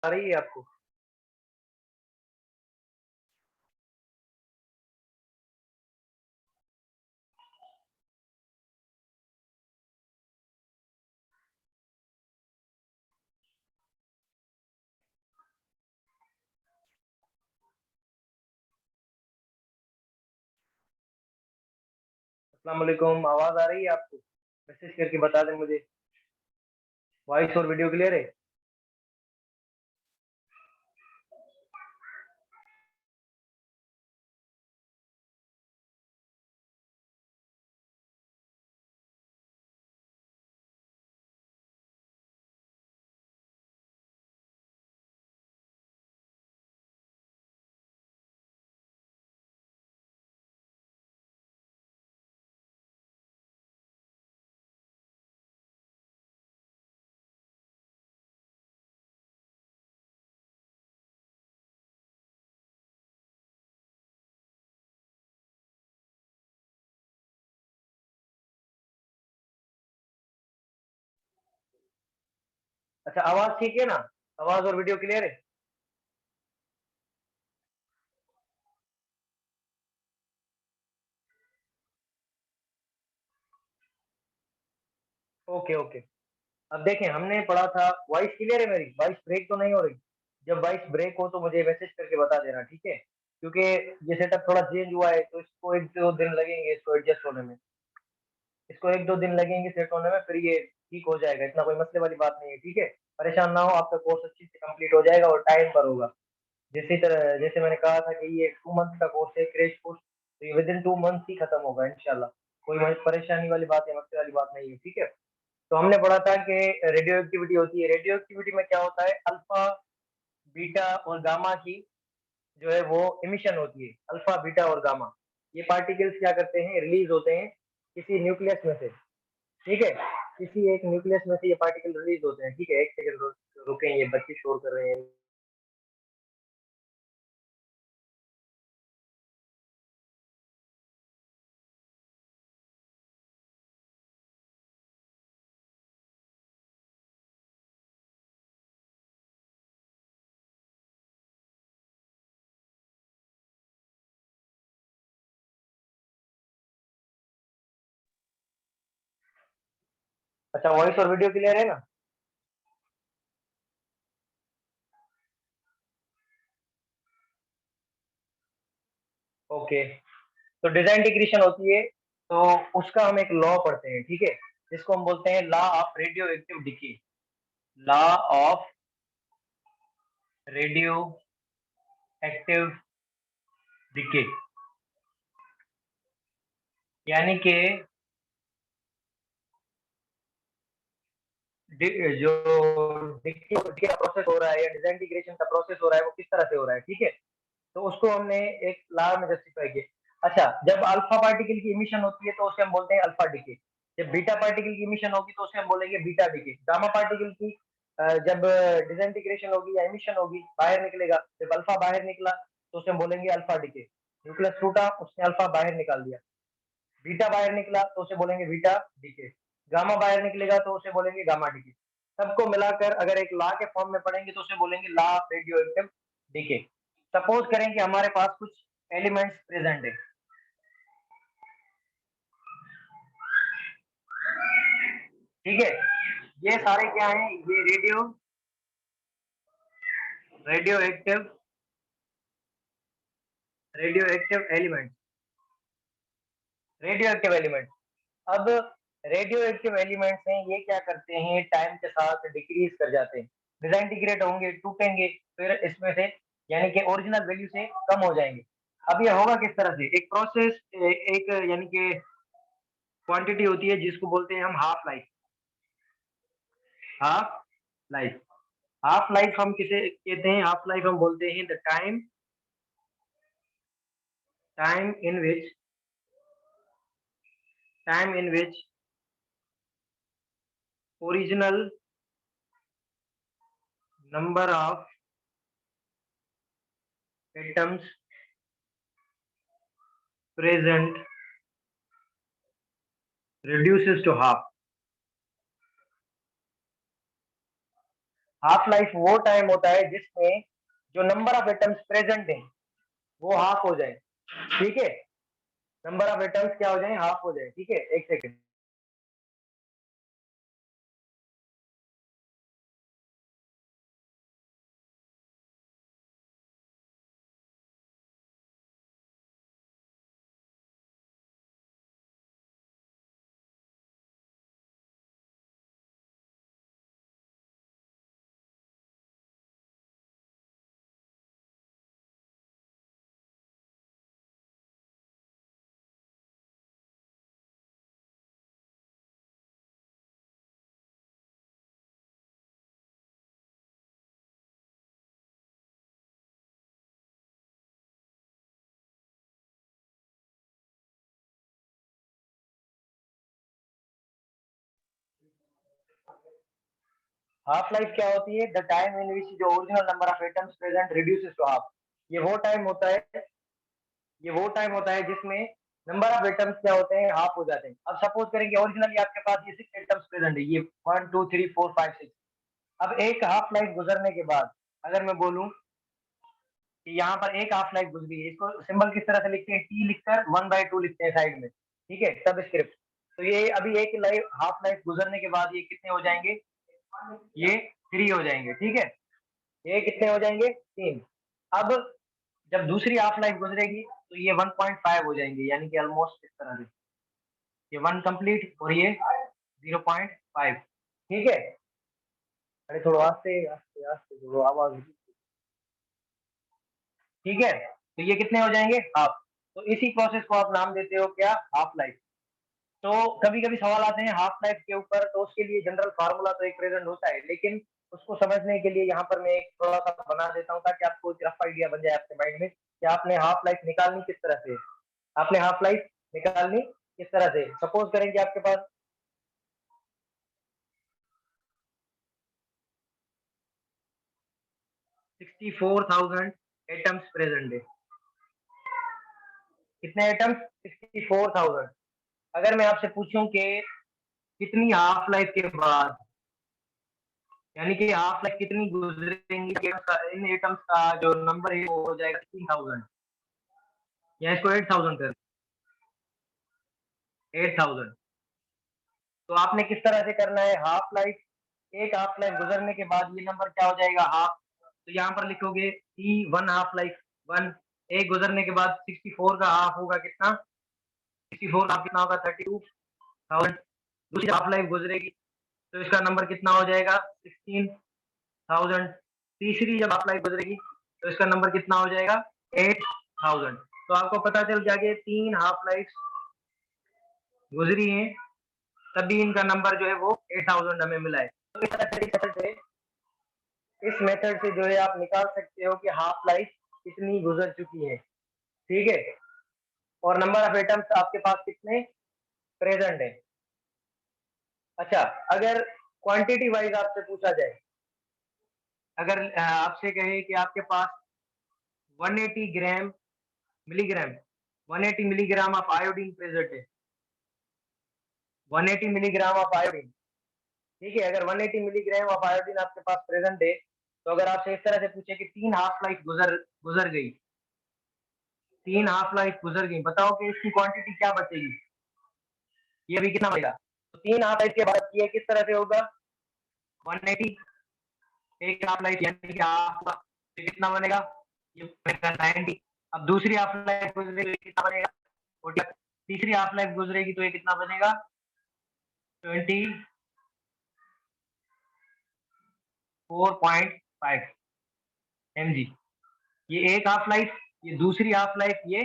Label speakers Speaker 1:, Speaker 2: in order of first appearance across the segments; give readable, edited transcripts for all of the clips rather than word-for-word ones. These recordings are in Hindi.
Speaker 1: आ रही है आपको? अस्सलाम वालेकुम, आवाज आ रही है आपको? मैसेज करके बता दें मुझे। वॉइस और वीडियो क्लियर है? अच्छा, आवाज ठीक है ना? आवाज और वीडियो क्लियर है? Okay okay. अब देखें, हमने पढ़ा था, वॉइस क्लियर है मेरी? वॉइस ब्रेक तो नहीं हो रही? जब वॉइस ब्रेक हो तो मुझे मैसेज करके बता देना, ठीक है? क्योंकि ये सेटअप थोड़ा चेंज हुआ है, तो इसको 1-2 दिन लगेंगे इसको एडजस्ट होने में। इसको 1-2 दिन लगेंगे सेट होने में, फिर ये ठीक हो जाएगा। इतना कोई मसले वाली बात नहीं है, ठीक है? परेशान ना हो, आपका कोर्स अच्छी से कंप्लीट हो जाएगा और टाइम पर होगा। जैसे तरह जैसे मैंने कहा था कि ये 2 मंथ का कोर्स है, क्रैश कोर्स, तो ये विद इन 2 मंथ्स ही खत्म होगा इंशाल्लाह। कोई परेशानी वाली बात या मसले वाली बात नहीं है, ठीक है? तो हमने पढ़ा था कि रेडियो एक्टिविटी होती है। रेडियो एक्टिविटी में क्या होता है, अल्फा, बीटा और गामा की जो है वो इमिशन होती है। अल्फा, बीटा और गामा, ये पार्टिकल्स क्या करते हैं, रिलीज होते हैं किसी न्यूक्लियस में से, ठीक है? किसी एक न्यूक्लियस में से ये पार्टिकल रिलीज होते हैं, ठीक है? एक सेकंड रुकें, ये बच्चे शोर कर रहे हैं। अच्छा, वॉइस और वीडियो क्लियर है ना? ओके। तो डिजाइन डिक्रीशन होती है, तो उसका हम एक लॉ पढ़ते हैं, ठीक है? जिसको हम बोलते हैं law of radio active decay. Law of radio active decay, यानी कि जो डिके का प्रोसेस हो रहा है या डिसइंटीग्रेशन का प्रोसेस हो रहा है, वो किस तरह से हो रहा है, ठीक है? तो उसको हमने एक लॉ में जस्टिफाई किया। अच्छा, जब अल्फा पार्टिकल की इमिशन होती है तो उसे हम बोलते हैं अल्फा डिके। जब बीटा पार्टिकल की इमिशन होगी तो उसे हम बोलेंगे बीटा डिके। गामा पार्टिकल की जब डिसइंटीग्रेशन होगी या इमिशन होगी, बाहर निकलेगा, जब अल्फा बाहर निकला तो उसे हम बोलेंगे अल्फा डिके। न्यूक्लियस टूटा, उसने अल्फा बाहर निकाल दिया। बीटा बाहर निकला तो उसे बोलेंगे बीटा डीके। गामा बाहर निकलेगा तो उसे बोलेंगे गामा डीके। सबको मिलाकर अगर एक लॉ के फॉर्म में पढ़ेंगे तो उसे बोलेंगे law of radioactive decay. Suppose करें कि हमारे पास कुछ एलिमेंट्स प्रेजेंट है, ठीक है? ये सारे क्या हैं, ये radio active radio active element, radio active element. अब रेडियो एक्टिव एलिमेंट्स हैं, ये क्या करते हैं, टाइम के साथ डिक्रीज कर जाते हैं, डिसइंटीग्रेट होंगे, टूटेंगे, फिर इसमें से यानी कि ओरिजिनल वैल्यू से कम हो जाएंगे। अब ये होगा किस तरह से, एक प्रोसेस, एक यानी कि क्वांटिटी होती है जिसको बोलते हैं हम half life. Half life, half life हम किसे कहते हैं, हाफ लाइफ हम बोलते हैं the time, time in which time in which original number of atoms present reduces to half। Half life वो टाइम होता है जिसमें जो नंबर ऑफ एटम्स प्रेजेंट है वो हाफ हो जाए, ठीक है। नंबर ऑफ एटम्स क्या हो जाए, हाफ हो जाए, ठीक है। एक सेकेंड। हाफ लाइफ क्या होती है, द टाइम इन विच जो original number of atoms present reduces to half. ये वो टाइम होता है, ये वो टाइम होता है जिसमें नंबर ऑफ एटम्स क्या होते हैं, हाफ हो जाते हैं। अब सपोज करेंगे ओरिजिनली आपके पास ये 6 एटम्स प्रेजेंट है, ये 1 2 3 4 5 6। अब एक हाफ लाइफ गुजरने के बाद अगर मैं बोलूं कि यहाँ पर एक हाफ लाइफ गुजरी है, इसको सिंबल किस तरह से लिखते हैं, टी लिखकर 1/2 लिखते हैं साइड में, ठीक है, सब स्क्रिप्ट। तो ये अभी एक लाइफ हाफ लाइफ गुजरने के बाद ये कितने हो जाएंगे, ये 3 हो जाएंगे, ठीक है। ये कितने हो जाएंगे, 3। अब जब दूसरी हाफ लाइफ गुजरेगी तो ये 1.5 हो जाएंगे, यानी कि ऑलमोस्ट इस तरह से ये 1 कंप्लीट और ये 0.5, ठीक है। अरे थोड़ा आस्ते आस्ते आस्ते थोड़ा आवाज, ठीक है। तो ये कितने हो जाएंगे, हाफ। तो इसी प्रोसेस को आप नाम देते हो क्या, हाफ लाइफ। तो कभी कभी सवाल आते हैं हाफ लाइफ के ऊपर, तो उसके लिए जनरल फार्मूला तो एक प्रेजेंट होता है, लेकिन उसको समझने के लिए यहाँ पर मैं एक थोड़ा सा बना देता हूँ ताकि आपको एक रफ आइडिया बन जाए आपके माइंड में कि आपने हाफ लाइफ निकालनी किस तरह से, आपने हाफ लाइफ निकालनी किस तरह से। सपोज करेंगे आपके पास 64,000 एटम्स प्रेजेंट है। कितने एटम्स, 64,000। अगर मैं आपसे पूछूं कि कितनी हाफ लाइफ के बाद, यानी कि हाफ लाइफ कितनी गुजरेंगी कि इन एटम्स का जो नंबर है वो हो जाएगा 16,000, या इसको 8,000 कर, 8,000। तो आपने किस तरह से करना है, हाफ लाइफ, एक हाफ लाइफ गुजरने के बाद ये नंबर क्या हो जाएगा, हाफ। तो यहाँ पर लिखोगे टी 1 हाफ लाइफ 1, एक गुजरने के बाद 64 का हाफ होगा कितना, 64 का कितना होगा 32,000। दूसरी हाफ लाइफ गुजरेगी तो इसका नंबर कितना हो जाएगा 16,000। तीसरी जब हाफ लाइफ गुजरेगी तो इसका नंबर कितना हो जाएगा 8,000। तो आपको पता चल गया कि 3 हाफ लाइफ गुजरी हैं, तभी इनका नंबर जो है वो 8,000 हमें मिला है। तो इस मेथड से जो है आप निकाल सकते हो कि हाफ लाइफ कितनी गुजर चुकी है, ठीक है। और नंबर ऑफ एटम्स आपके पास कितने प्रेजेंट है। अच्छा, अगर क्वांटिटी वाइज आपसे पूछा जाए, अगर आपसे कहे कि आपके पास 180 gram milligram 180 milligram of iodine present है, 180 मिलीग्राम ऑफ आयोडीन, ठीक है। अगर 180 मिलीग्राम ऑफ आयोडीन आपके पास प्रेजेंट है, तो अगर आपसे इस तरह से पूछे कि 3 हाफ लाइफ गुजर गुजर गई, 3 हाफ लाइफ गुजर गई, बताओ कि इसकी क्वांटिटी क्या बचेगी, ये अभी कितना बचेगा। तो 3 हाफ लाइफ के बाद ये किस तरह से होगा, 180 एक हाफ लाइफ यानी कि हाफ, ये कितना बनेगा, ये बनेगा 90। अब दूसरी हाफ लाइफ गुजरेगी कितना बनेगा 40। तीसरी हाफ लाइफ गुजरेगी तो ये कितना बनेगा 24.5 mg। ये एक हाफ लाइफ, ये दूसरी हाफ लाइफ, ये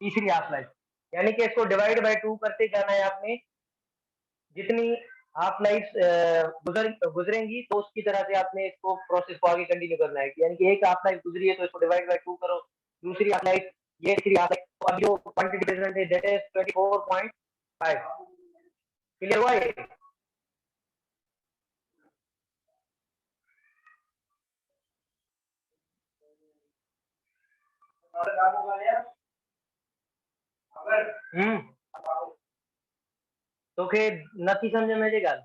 Speaker 1: तीसरी हाफ लाइफ, यानी कि इसको डिवाइड बाय 2 करते जाना है आपने। जितनी हाफ लाइफ गुजरेंगी तो उसकी तरह से आपने इसको प्रोसेस को आगे कंटिन्यू करना है, यानी कि एक हाफ लाइफ गुजरी है तो इसको डिवाइड बाय 2 करो, दूसरी हाफ लाइफ, ये तीसरी हाफ लाइफ, तो अब जो क्वांटिटी प्रेजेंट है दैट इज 24.5। क्लियर हुआ ये। हम्म, तो फिर नथी समझे मेरी गल।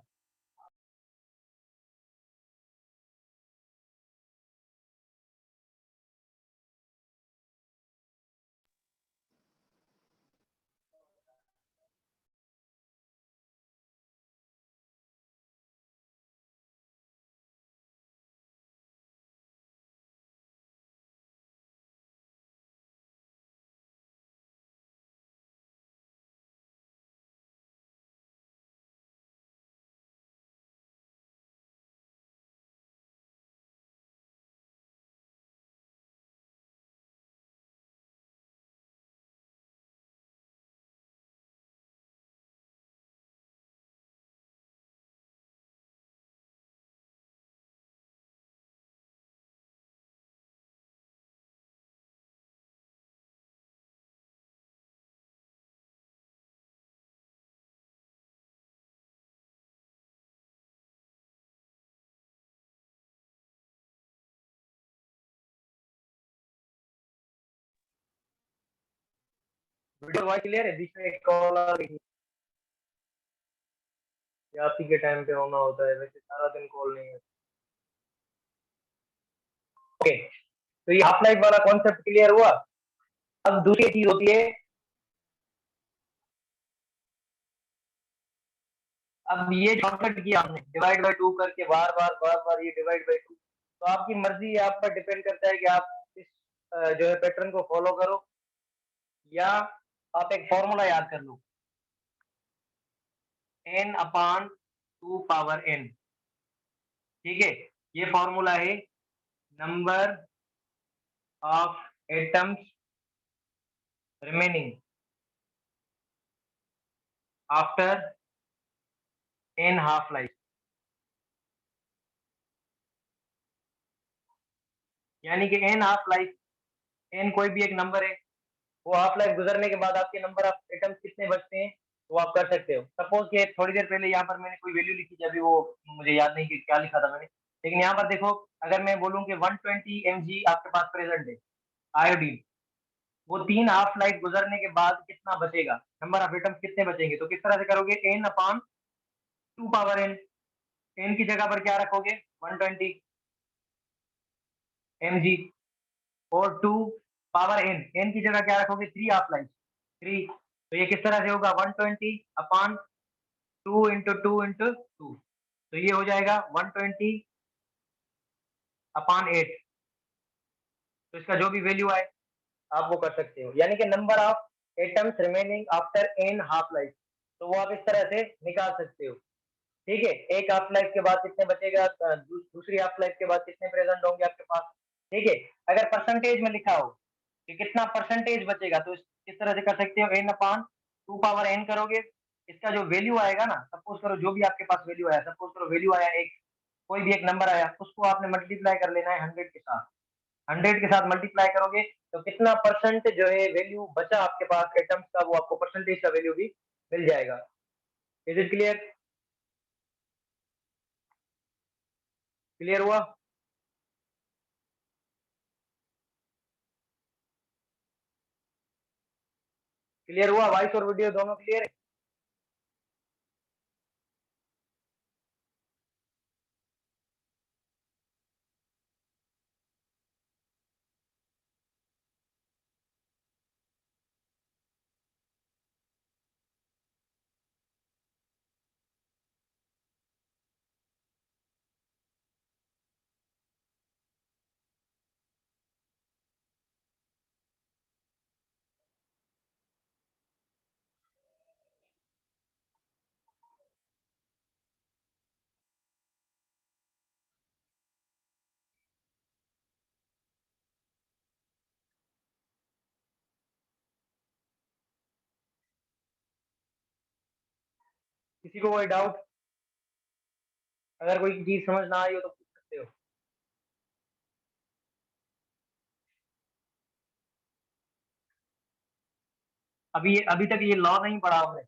Speaker 1: वीडियो वॉइस क्लियर है? बीच में एक कॉल आ रही है, या आप ही के टाइम पे होना होता है, वैसे सारा दिन कॉल नहीं है। ओके, तो ये हाफ लाइफ वाला कॉन्सेप्ट क्लियर हुआ। अब दूसरी चीज होती है, अब ये शॉर्टकट किया हमने डिवाइड बाय टू करके, बार बार ये डिवाइड बाय टू, तो आपकी मर्जी है, आप पर डिपेंड करता है कि आप इस जो है पैटर्न को फॉलो करो, या आप एक फॉर्मूला याद कर लो, n अपान 2 पावर n। ठीक है, ये फॉर्मूला है number of atoms remaining after n half life. यानी कि n हाफ लाइफ, n कोई भी एक नंबर है, वो हाफ लाइफ गुजरने के बाद आपके नंबर ऑफ एटम्स कितने बचते हैं, वो आप कर सकते हो। सपोज कि थोड़ी देर पहले यहाँ पर मैंने कोई वैल्यू लिखी थी, अभी वो मुझे याद नहीं कि क्या लिखा था मैंने, लेकिन यहाँ पर देखो, अगर मैं बोलूँ कि 120 mg आपके पास प्रेजेंट है आयोडीन, वो 3 हाफ लाइफ गुजरने के बाद कितना बचेगा, नंबर ऑफ एटम्स कितने बचेंगे, तो किस तरह से करोगे, n अपान 2 पावर n, n की जगह पर क्या रखोगे, 120 mg, और 2 पावर n, n की जगह क्या रखोगे, 3 हाफ लाइफ, 3। तो ये किस तरह से होगा, 120 अपान 2 इंटू 2 तो ये हो जाएगा 120 अपान 8। तो इसका जो भी वैल्यू आए आप वो कर सकते हो, यानी कि number of atoms remaining after an half life, तो वो आप इस तरह से निकाल सकते हो। ठीक है, एक हाफ लाइफ के बाद कितने बचेगा, दूसरी हाफ लाइफ के बाद कितने प्रेजेंट होंगे आपके पास। ठीक है, अगर परसेंटेज में लिखा हो कि कितना परसेंटेज बचेगा, तो इस तरह से कर सकते हो, एन अपान 2 पावर एन करोगे, इसका जो वैल्यू आएगा ना, सपोज करो जो भी आपके पास वैल्यू आया, सपोज करो वैल्यू आया एक, कोई भी एक नंबर आया, उसको आपने मल्टीप्लाई कर लेना है 100 के साथ, 100 के साथ मल्टीप्लाई करोगे तो कितना परसेंट जो है वैल्यू बचा आपके पास एटम्स का, वो आपको परसेंटेज का वैल्यू भी मिल जाएगा। Is it clear? क्लियर हुआ? क्लियर हुआ, वॉइस और वीडियो दोनों क्लियर है? किसी को कोई डाउट, अगर कोई चीज समझ ना आई हो तो पूछ सकते हो। अभी तक ये लॉ नहीं पढ़ा हमने,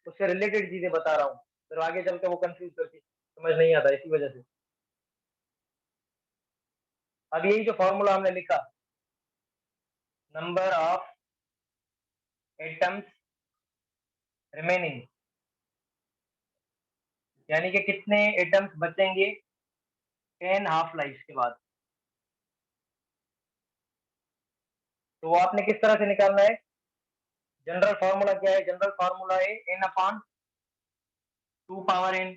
Speaker 1: उससे रिलेटेड चीजें बता रहा हूँ, फिर आगे चल के वो कंफ्यूज करके समझ नहीं आता, इसी वजह से। अब यही जो फॉर्मूला हमने लिखा, नंबर ऑफ एटम्स रिमेनिंग, यानी कि कितने एटम्स बचेंगे 10 हाफ लाइफ के बाद, तो वो आपने किस तरह से निकालना है। जनरल फार्मूला क्या है, जनरल फार्मूला है n अपान 2 पावर n।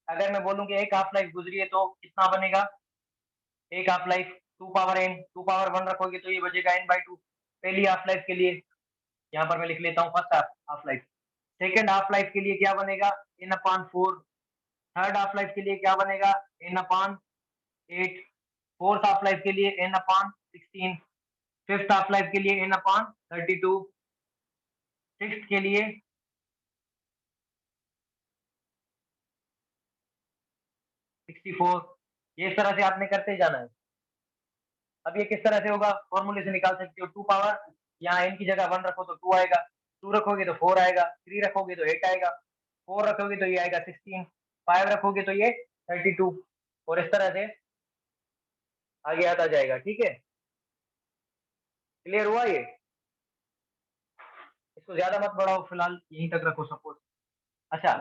Speaker 1: अगर मैं बोलूं कि एक हाफ लाइफ गुजरी है तो कितना बनेगा, एक half life 2 power n, 2 power 1 रखोगे तो ये बचेगा n/2 पहली हाफ लाइफ के लिए। यहाँ पर मैं लिख लेता हूँ first half life. Second half life के लिए क्या बनेगा, n अपान 4। थर्ड हाफ लाइफ के लिए क्या बनेगा, n अपान 8। फोर्थ हाफ लाइफ के लिए n अपान 16। फिफ्थ हाफ लाइफ के लिए n अपान 32। सिक्स के लिए 64। ये इस तरह से आपने करते जाना है। अब ये किस तरह से होगा, फॉर्मूले से निकाल सकते हो, 2 पावर, यहाँ n की जगह 1 रखो तो 2 आएगा, 2 रखोगे तो 4 आएगा, 3 रखोगे तो 8 आएगा, 4 रखोगे तो ये आएगा 16, 5 रखोगे तो ये 32, और इस तरह से आगे आता जाएगा। ठीक है, क्लियर हुआ ये? इसको ज्यादा मत बढ़ाओ, फिलहाल यहीं तक रखो सपोज। अच्छा,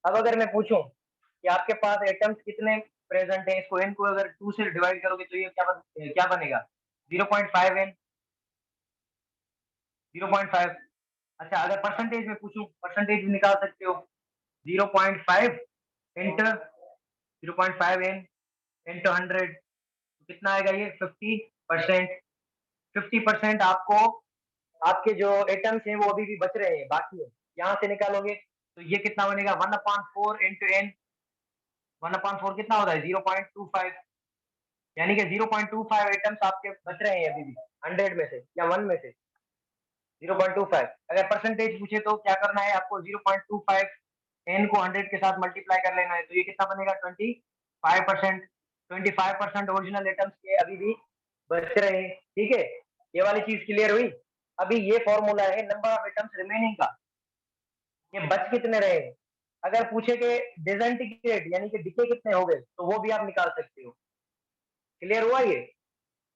Speaker 1: अब अगर मैं पूछूं कि आपके पास एटम्स कितने प्रेजेंट है, इसको n को अगर 2 से डिवाइड करोगे तो ये क्या बनेगा? 0.5 n, 0.5। अच्छा, अगर परसेंटेज में पूछूं, परसेंटेज भी निकाल सकते हो। 0.5 इंटू 0.5 n इंटू 100, कितना आएगा ये? 50%। 50% आपको, आपके जो एटम्स हैं वो अभी भी बच रहे हैं, बाकी है, यहाँ से निकालोगे तो ये कितना बनेगा? 1/4 इंटू n। 1/4 कितना होता है? 0.25। यानी कि 0.25 एटम्स आपके बच रहे हैं अभी भी 100 में से या 1 में से। 0.25 अगर परसेंटेज पूछे तो क्या करना है आपको? 0.25 n को 100 के साथ मल्टीप्लाई कर लेना है, तो ये कितना बनेगा? 25%। 25% ओरिजिनल एटम्स के अभी भी बच रहे हैं। ठीक है, ये वाली चीज क्लियर हुई। अभी ये फॉर्मूला है नंबर ऑफ एटम्स रिमेनिंग का, ये बच कितने रहे। अगर पूछे कि डिसइंटीग्रेट यानी कि डिके कितने हो गए, तो वो भी आप निकाल सकते हो। क्लियर हुआ ये?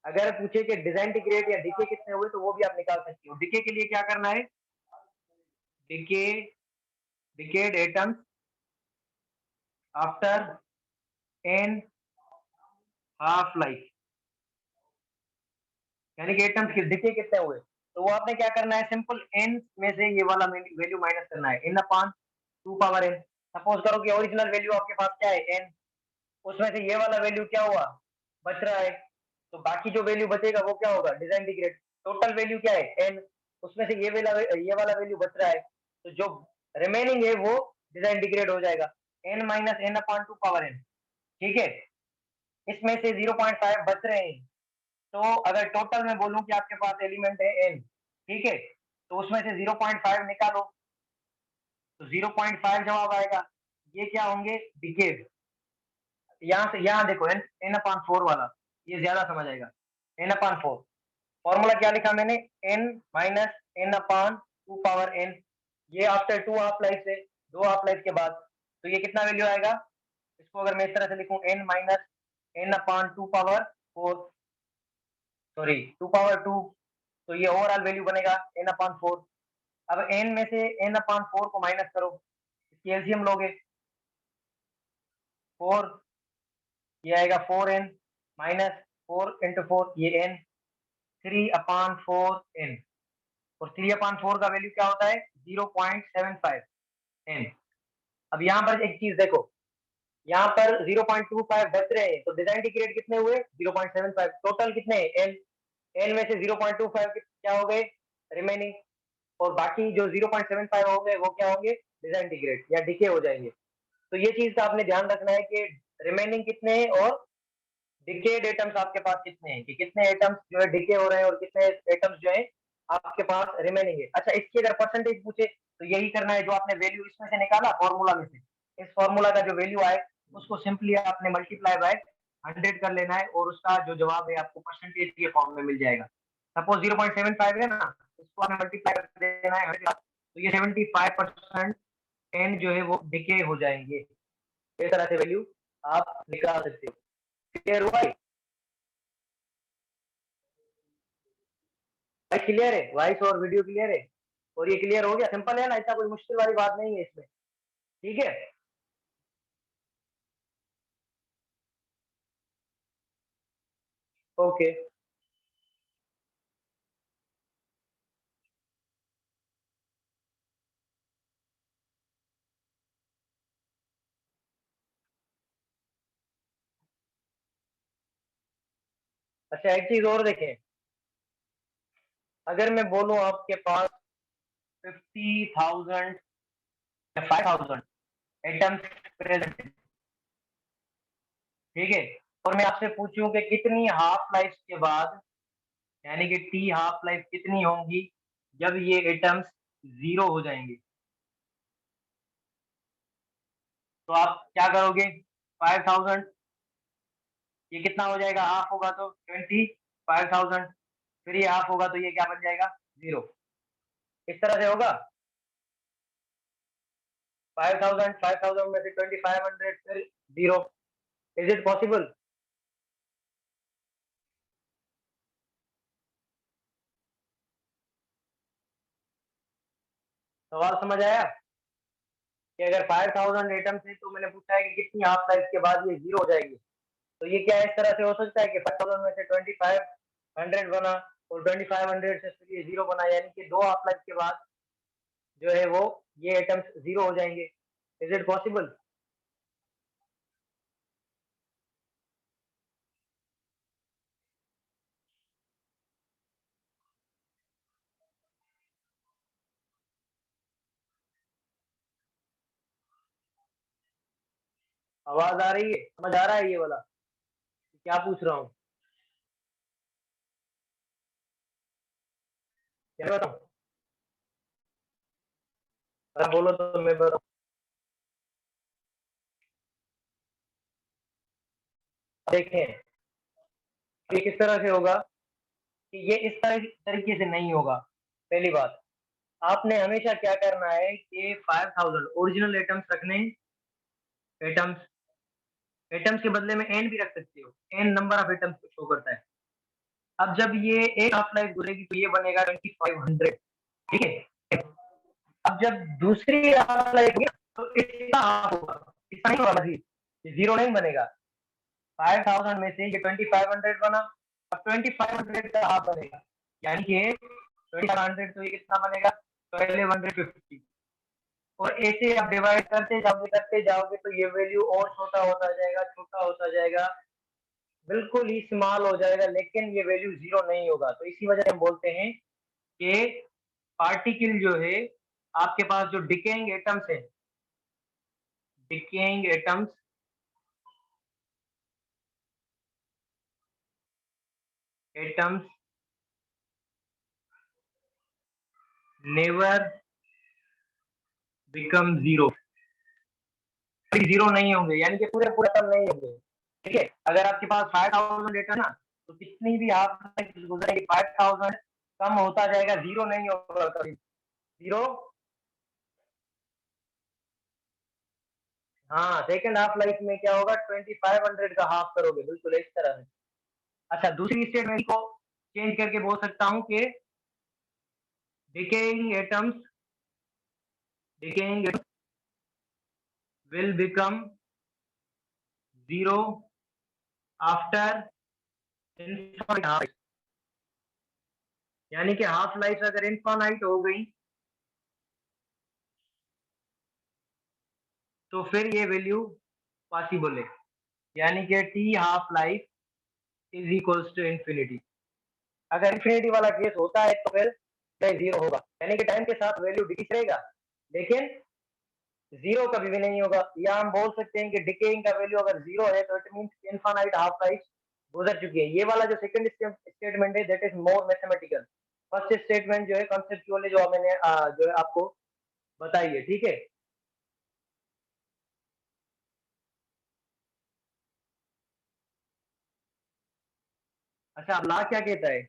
Speaker 1: अगर पूछे कि डिसइंटीग्रेट या डिके कितने हुए, तो वो भी आप निकाल सकते हो। डिके के लिए क्या करना है? Decay, decayed atoms after an half life, यानी कि एटम्स के डिके कितने हुए, तो वो आपने क्या करना है? सिंपल एन में से ये वाला वैल्यू माइनस करना है, n upon 2 power n। Suppose करो कि ओरिजिनल वैल्यू आपके पास क्या है? n, उसमें से ये वाला वैल्यू क्या हुआ? बच रहा है, तो बाकी जो वैल्यू बचेगा वो क्या होगा? डिसइंटीग्रेट। टोटल वैल्यू क्या है? n, उसमें से ये वाला वैल्यू बच रहा है, तो जो रिमेनिंग है वो डिसइंटीग्रेट हो जाएगा, n minus n upon 2 power n। ठीक है, इसमें से 0.5 बच रहे हैं, तो अगर टोटल में बोलूं कि आपके पास एलिमेंट है n, ठीक है, तो उसमें से 0.5 निकालो, तो 0.5 जवाब आएगा। ये क्या होंगे? डिकेड। यहाँ से यहाँ देखो, n अपॉन 4 वाला, ये ज्यादा समझ आएगा। n अपॉन 4 फॉर्मूला क्या लिखा मैंने? n minus n upon 2 power n। ये आफ्टर 2 हाफ लाइफ से, 2 हाफ लाइफ के बाद, तो ये कितना वैल्यू आएगा? इसको अगर मैं इस तरह से लिखूं, n minus n upon 2 power 4, sorry 2 power 2, तो ये ओवरऑल वैल्यू बनेगा n अपॉन 4। अब n में से n अपॉन 4 को माइनस करो, इसकी एलसीएम लोगे, 4, ये आएगा 4n माइनस 4 इंटू 4, ये n, 3/4n, और 3/4 का वैल्यू क्या होता है? 0.75 n। अब यहाँ पर एक चीज देखो, यहाँ पर 0.25 बच रहे हैं, तो डिसइंटीग्रेट कितने हुए? 0.75। टोटल कितने हैं? n, n में से 0.25 क्या हो गए? रिमेनिंग, और बाकी जो 0.75 हो गए वो क्या होंगे? डिसइंटीग्रेट या डिके हो जाएंगे। तो ये चीज का आपने ध्यान रखना है कि रिमेनिंग कितने हैं और डिकेड एटम्स आपके पास कितने हैं, कि कितने एटम्स जो है डिके हो रहे हैं और कितने एटम्स जो है आपके पास रिमेनिंग है। अच्छा, इसकी अगर परसेंटेज पूछे तो यही करना है जो आपने वैल्यू इसमें से निकाला फॉर्मूला में से, इस फॉर्मूला का जो वैल्यू आए उसको सिंपली आपने मल्टीप्लाई बाय 100 कर लेना है, और उसका जो जवाब है आपको परसेंटेज के फॉर्म में मिल जाएगा। सपोज 0.75 है ना, इसको आपने मल्टीप्लाई कर देना है 100, तो ये 75% एन जो है वो डिके हो जाएंगे। इस तरह से वैल्यू आप निकाल सकते हो। क्लियर हुआ? भाई क्लियर है? वॉइस और वीडियो क्लियर है? और ये क्लियर हो गया? सिंपल है ना, ऐसा कोई मुश्किल वाली बात नहीं है इसमें। ठीक है, ओके। अच्छा, एक चीज और देखें, अगर मैं बोलूं आपके पास 50,000 या 5,000 एटम्स प्रेजेंट है, ठीक है, और मैं आपसे पूछूं कि कितनी हाफ लाइफ के बाद, यानी कि टी हाफ लाइफ कितनी होंगी जब ये एटम्स जीरो हो जाएंगे, तो आप क्या करोगे? 5,000, ये कितना हो जाएगा? हाफ होगा तो 25,000, फिर ये हाफ होगा तो ये क्या बन जाएगा? जीरो। इस तरह से होगा। 5,000, 5,000 में से 2,500 फिर जीरो। Is it possible? सवाल समझ आया कि अगर 5000 एटम्स है तो मैंने पूछा है कि कितनी हाफ लाइफ के बाद ये जीरो हो जाएगी। तो ये क्या इस तरह से हो सकता है कि 5000 में से 2500 बना और 2500 से फिर ये जीरो बना, यानी कि 2 हाफ लाइफ के बाद जो है वो ये एटम्स जीरो हो जाएंगे। Is it possible? आवाज आ रही है? समझ आ रहा है ये वाला क्या पूछ रहा हूँ? क्या बताऊँ? अगर बोलो तो मैं बताऊँ। देखें ये किस तरह से होगा कि ये इस तरीके से नहीं होगा। पहली बात, आपने हमेशा क्या करना है कि 5000 ओरिजिनल एटम्स रखने। एटम्स एटम्स के बदले में एन भी रख सकते हो, एन नंबर ऑफ एटम्स को शो करता है। अब जब ये एक हाफ लाइफ गुजरेगी तो ये बनेगा 2500, ठीक है। अब जब दूसरी हाफ लाइफ होगी तो इसका हाफ होगा, इसका नहीं होगा मजीद, ये जीरो नहीं बनेगा। 5000 में से ये 2500 बना, अब 2500 का हाफ बनेगा, यानी कि 2500 तो ये कितना बनेगा, 1250। और ऐसे आप डिवाइड करते जाओगे तो ये वैल्यू और छोटा होता जाएगा, छोटा होता जाएगा, बिल्कुल ही स्मॉल हो जाएगा, लेकिन ये वैल्यू जीरो नहीं होगा। तो इसी वजह से हम बोलते हैं कि पार्टिकल जो है, आपके पास जो डिकेइंग एटम्स है, decaying atoms atoms never become zero, zero नहीं होंगे, यानी कि पूरे पूरे टर्म नहीं होंगे, ठीक है। अगर आपके पास 5000 एटम ना, तो कितनी भी आप गुजरेगी 5000 कम होता जाएगा, जीरो नहीं होगा कभी। जीरो, हाँ, सेकंड हाफ लाइफ में क्या होगा, 2500 का हाफ करोगे, बिल्कुल इस तरह से। अच्छा, दूसरी स्टेटमेंट को चेंज करके बोल सकता हूँ कि decaying atoms decaying will become zero after infinite half, यानी कि हाफ लाइफ अगर इनफाइनाइट हो गई तो फिर ये वैल्यू पॉसिबल है, यानी कि T half life is equals to infinity. अगर इंफिनिटी वाला केस होता है तो फिर जीरो होगा, यानी कि टाइम के साथ वैल्यू डिक्रीज रहेगा, लेकिन जीरो कभी भी नहीं होगा। या हम बोल सकते हैं कि डिकेइंग का वैल्यू अगर जीरो है तो it means infinite half life गुजर चुकी है। ये वाला जो सेकंड स्टेटमेंट है that is more mathematical. First statement जो है कॉन्सेप्चुअली जो मैंने जो है आपको बताई है, ठीक है। अच्छा, अब ला क्या कहता है?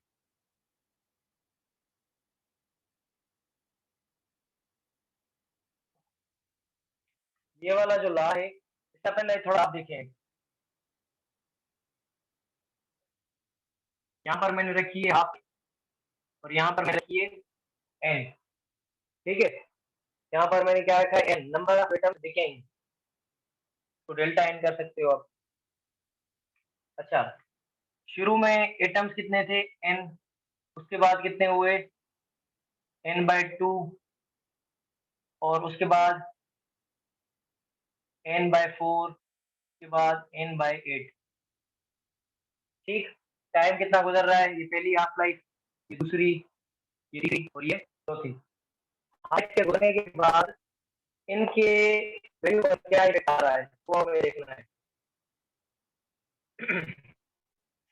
Speaker 1: ये वाला जो ला है, इसका पहले थोड़ा आप देखें। यहाँ पर मैंने रखी है हाफ और यहाँ पर मैंने रखी है एन, ठीक है। यहाँ पर मैंने क्या रखा है, एन नंबर ऑफ एटम्स दिखेंगे, तो डेल्टा एन कर सकते हो आप। अच्छा, शुरू में एटम्स कितने थे, एन, उसके बाद कितने हुए, n/2, और उसके बाद n/4, उसके बाद n/8, ठीक। टाइम कितना गुजर रहा है, ये पहली हाफ लाइफ, ये दूसरी, ये तीसरी और ये चौथी। हाइट के गुजरने के बाद इनके वैल्यू पर क्या इफेक्ट आ रहा है वो हमें देखना है।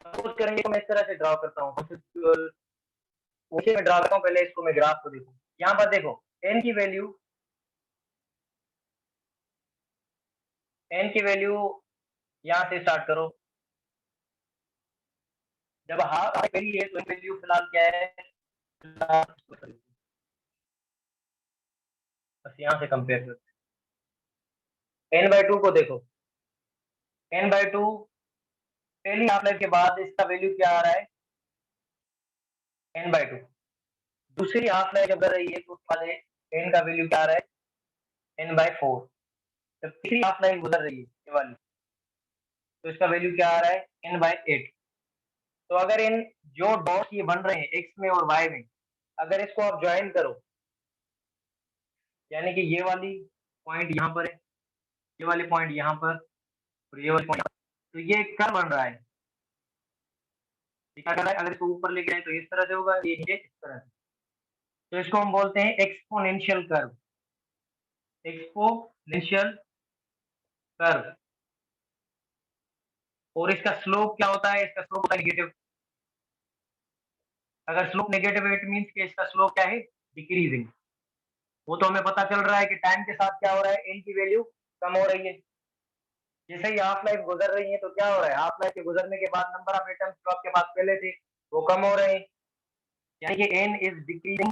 Speaker 1: सपोज करेंगे तो मैं इस तरह से ड्रॉ करता हूँ कॉन्सेप्चुअल, उसे मैं ड्रॉ करता हूँ, पहले इसको मैं ग्राफ को देखूँ। यहाँ पर देखो, एन की वैल्यू एन की वैल्यू यहाँ से स्टार्ट करो। जब हाफ पहली है तो वैल्यू फिलहाल क्या है, बस यहाँ से कंपेयर करते हैं। n/2 को देखो, n/2 पहली हाफ लाइफ के बाद इसका वैल्यू क्या आ रहा है, n/2। दूसरी हाफ लाइफ जब कर रही है तो उसके बाद है n का वैल्यू क्या आ रहा है n/4। जब तीसरी हाफ लाइफ गुजर रही है ये वाली, तो इसका वैल्यू क्या आ रहा है n/8। तो अगर इन जो डॉट्स ये बन रहे हैं x में और y में, अगर इसको आप ज्वाइन करो, यानी कि ये वाली पॉइंट यहाँ पर है, ये वाली पॉइंट यहाँ पर और ये वाली पॉइंट, तो ये एक कर्व बन रहा है। क्या कर रहा है, अगर इसको ऊपर लेके आए तो इस तरह से होगा, ये नीचे इस तरह से। तो इसको हम बोलते हैं एक्सपोनेंशियल कर्व, एक्सपोनेंशियल कर्व। और इसका स्लोप क्या होता है, इसका स्लोप होता है नेगेटिव। अगर स्लोप नेगेटिव है इट मींस कि इसका स्लोप क्या है, डिक्रीजिंग। वो तो हमें पता चल रहा है कि टाइम के साथ क्या हो रहा है, एन की वैल्यू कम हो रही है। जैसे ही हाफ लाइफ गुजर रही है तो क्या हो रहा है, हाफ लाइफ के गुजरने के बाद नंबर ऑफ एटम्स जो आपके पास पहले थे वो कम हो रहे हैं, यानी कि N is decreasing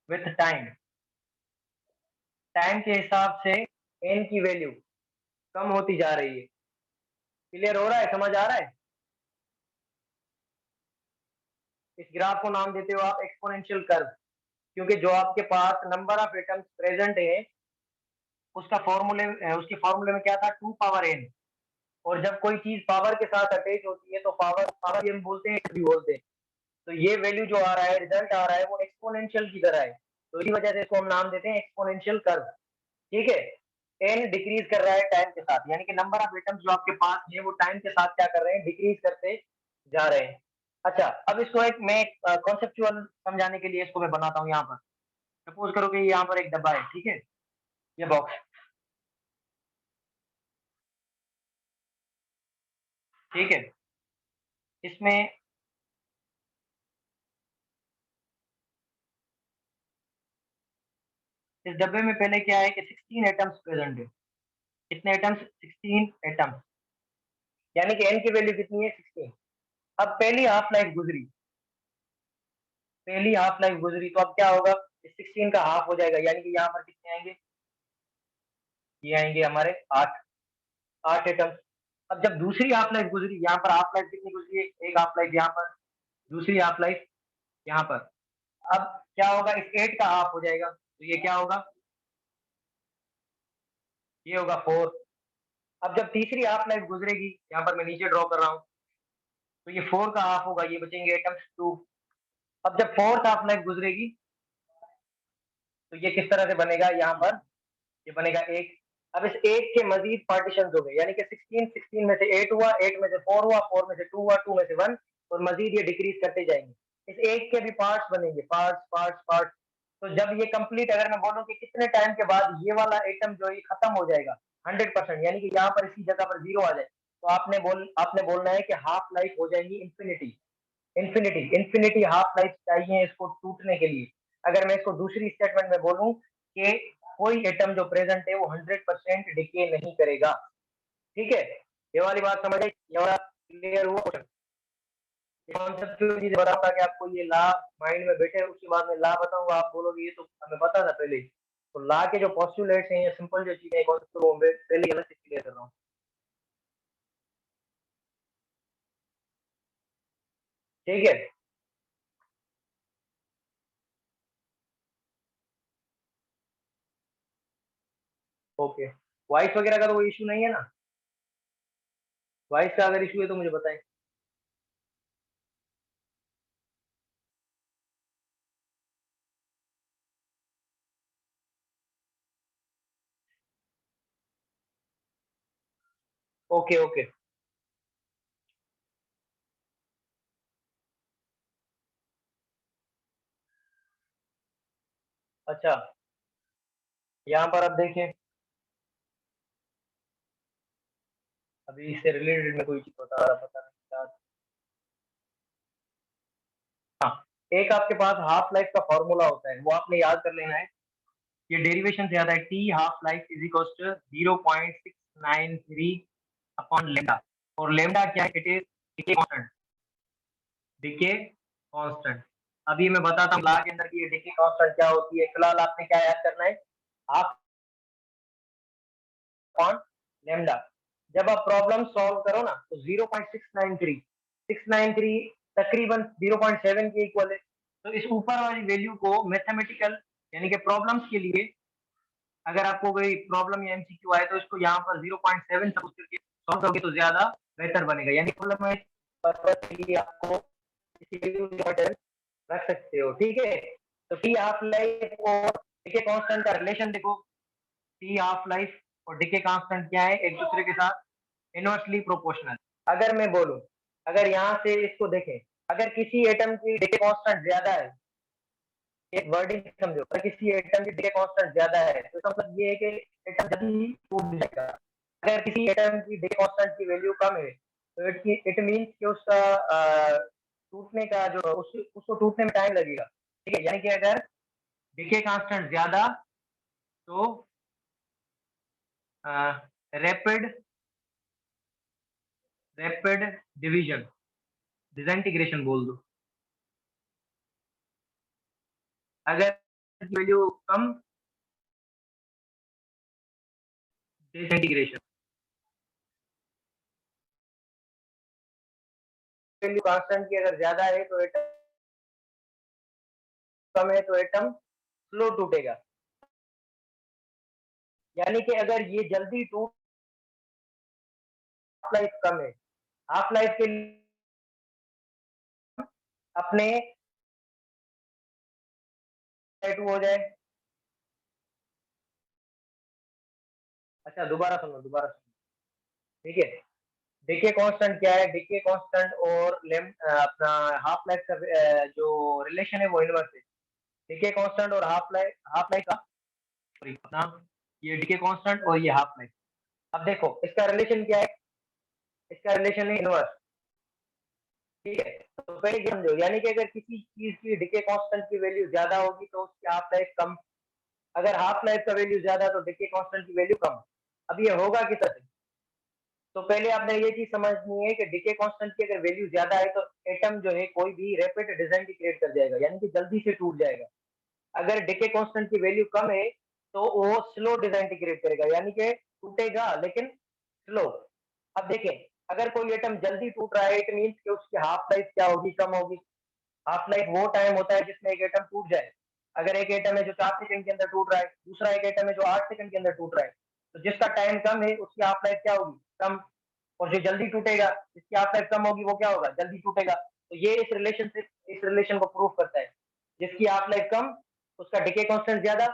Speaker 1: with time. Time के हिसाब से एन की वैल्यू कम होती जा रही है। क्लियर हो रहा है, समझ आ रहा है? इस ग्राफ को नाम देते हो आप एक्सपोनेंशियल कर्व, क्योंकि जो आपके पास नंबर ऑफ एटम्स प्रेजेंट है उसका फॉर्मूले, उसके फॉर्मूले में क्या था, 2 पावर n। और जब कोई चीज पावर के साथ अटैच होती है तो पावर पावर हम बोलते हैं भी बोलते हैं। तो ये वैल्यू जो आ रहा है, रिजल्ट आ रहा है, वो एक्सपोनेंशियल की तरह है। तो इसी वजह से इसको हम नाम देते हैं एक्सपोनेंशियल कर्व। ठीक है, एन डिक्रीज कर रहा है टाइम के साथ, यानी कि नंबर ऑफ एटम्स जो आपके पास है वो टाइम के साथ क्या कर रहे हैं, डिक्रीज करते जा रहे हैं। अच्छा, अब इसको एक मैं कॉन्सेप्चुअल समझाने के लिए इसको मैं बनाता हूँ। यहाँ पर सपोज करो कि यहाँ पर एक डब्बा है, ठीक है, ये बॉक्स, ठीक है, इसमें इस डब्बे में पहले क्या है कि 16 एटम्स प्रेजेंट है। कितने एटम्स, 16 एटम्स, यानी कि एन की वैल्यू कितनी है, 16। अब पहली हाफ लाइफ गुजरी, पहली हाफ लाइफ गुजरी तो अब क्या होगा, 16 का हाफ हो जाएगा, यानी कि यहाँ पर कितने आएंगे, ये आएंगे हमारे 8, 8 एटम्स। अब जब दूसरी हाफ लाइफ गुजरी, यहाँ पर हाफ लाइफ कितनी गुजरी है, एक हाफ लाइफ यहाँ पर, दूसरी हाफ लाइफ यहाँ पर। अब क्या होगा, इस 8 का हाफ हो जाएगा, तो ये क्या होगा, ये होगा 4। अब जब तीसरी हाफ लाइफ गुजरेगी, यहाँ पर मैं नीचे ड्रॉ कर रहा हूँ, तो ये 4 का हाफ होगा, ये बचेंगे एटम्स 2। अब जब फोर्थ हाफ लाइफ गुजरेगी तो ये किस तरह से बनेगा, यहाँ पर ये बनेगा 1। अब इस 1 के मजीद पार्टीशन हो गए, यानी कि 16, 16 में से 8 हुआ, 8 में से 4 हुआ, 4 में से 2 हुआ, 2 में से 1, और मजीद ये डिक्रीज करते जाएंगे। इस 1 के भी पार्ट्स बनेंगे, पार्ट्स पार्ट्स पार्ट्स। तो जब ये कंप्लीट, अगर मैं बोलूं कि कितने टाइम के बाद ये वाला एटम जो है खत्म हो जाएगा 100%, यानी कि यहाँ पर इसी जगह पर जीरो आ जाए, तो आपने बोलना है कि हाफ लाइफ हो जाएगी infinity. Infinity infinity half life चाहिए इसको टूटने के लिए। अगर मैं इसको दूसरी स्टेटमेंट में बोलूं कि कोई एटम जो प्रेजेंट है वो 100% डिके नहीं करेगा। ठीक है, ये वाली बात समझ आई, ये वाला क्लियर हुआ? कॉन्सेप्ट की चीजें बताऊंगा कि आपको ये ला माइंड में बैठे, उसके बाद में ला बताऊंगा, आप बोलोगे ये तो हमें पता था पहले। तो ला के जो पॉस्टुलेट्स हैं या सिंपल जो चीजें कॉन्सेप्ट वो मैं पहले अलग से क्लियर कर रहा हूँ। ठीक है, ओके। वॉइस वगैरह का तो कोई इशू नहीं है ना? वॉइस का अगर इशू है तो मुझे बताएं। Okay okay. अच्छा, यहाँ पर आप देखें, अभी इससे रिलेटेड में कोई चीज बता रहा, पता नहीं क्या। हाँ, एक आपके पास हाफ लाइफ का फॉर्मूला होता है, वो आपने याद कर लेना है। ये डेरिवेशन से आता है, T half life is equal to 0.693 upon lambda. और लेमडा क्या है, it is decay constant, decay constant. अभी मैं बताता हूँ ला के अंदर की ये डीके कांस्टेंट क्या होती है। फिलहाल आपने क्या याद करना है, हाफ अपॉन लेमडा। जब आप प्रॉब्लम सॉल्व करो ना तो 0.693 तकरीबन 0.7 के इक्वल है। तो इस ऊपर वाली वैल्यू को मैथमेटिकल यानी कि प्रॉब्लम्स के लिए अगर आपको कोई प्रॉब्लम या एमसीक्यू आए तो इसको यहाँ पर 0.7 सपोज करके सॉल्व करोगे तो ज़्यादा बेहतर बनेगा। यानी प्रॉब्लम में पर्पस के लिए आपको इसकी वैल्यू 0.7 रख सकते हो, ठीक है? तो टी हाफ लाइफ और डीके कांस्टेंट का रिलेशन देखो, टी हाफ लाइफ और डीके कांस्टेंट क्या है? एक दूसरे के साथ इनवर्सली प्रोपोर्शनल। अगर मैं बोलूं, अगर यहाँ से इसको देखें, अगर किसी एटम की डीके कांस्टेंट ज्यादा है, एक वर्डिंग समझो, अगर किसी एटम की डीके कांस्टेंट ज्यादा है तो इसका मतलब ये है कि एटम जल्दी टूट जाएगा। अगर किसी एटम की डीके कांस्टेंट की वैल्यू कम है तो इट मींस कि उसका टूटने का जो उसको टूटने में टाइम लगेगा, ठीक है? यानी कि अगर डीके कांस्टेंट ज्यादा तो रैपिड रैपिड डिवीजन, डिसइंटीग्रेशन बोल दो। अगर वैल्यू कम, डिसइंटीग्रेशन। वैल्यू कांस्टेंट की अगर ज्यादा है तो एटम कम है तो एटम स्लो टूटेगा। यानी कि अगर ये जल्दी टूट, हाफ लाइफ कम है, हाफ लाइफ के लिए अपने टू हो जाए। अच्छा दोबारा सुनो, दोबारा सुनो, ठीक है? डीके कांस्टेंट क्या है? डीके कांस्टेंट और अपना हाफ लाइफ का जो रिलेशन है वो इनवर्स है। डीके कांस्टेंट और हाफ लाइफ का अपना ये डीके कांस्टेंट और ये हाफ लाइफ। अब देखो इसका रिलेशन क्या है? इसका रिलेशन है इनवर्स, ठीक है? तो पहले ये समझो, यानी कि अगर किसी चीज की डीके कांस्टेंट की वैल्यू ज्यादा होगी तो उसकी हाफ लाइफ कम, अगर हाफ लाइफ का वैल्यू ज्यादा तो डीके कांस्टेंट की वैल्यू कम। अब ये होगा किस तरह से? तो पहले आपने ये चीज समझनी है कि डीके कांस्टेंट की अगर वैल्यू ज्यादा है तो एटम जो है कोई भी रैपिड डिसइंटीग्रेट कर जाएगा, यानी कि जल्दी से टूट जाएगा। अगर डीके कांस्टेंट की वैल्यू कम है तो वो स्लो डिसइंटीग्रेट करेगा, यानी कि टूटेगा लेकिन स्लो। अब देखें, अगर कोई एटम जल्दी टूट रहा है इट मींस कि उसकी हाफ लाइफ क्या होगी? कम होगी। हाफ लाइफ वो टाइम होता है जिसमें एक एटम टूट जाए। अगर एक एटम है जो 4 सेकंड के अंदर टूट रहा है, दूसरा एक एटम है जो 8 सेकंड के अंदर टूट रहा है, तो जिसका टाइम कम है उसकी हाफ लाइफ क्या होगी? कम। और जो जल्दी टूटेगा जिसकी हाफ लाइफ कम होगी वो क्या होगा? जल्दी टूटेगा। तो ये इस रिलेशन को प्रूव करता है। जिसकी हाफ लाइफ कम उसका डिके कांस्टेंट ज्यादा,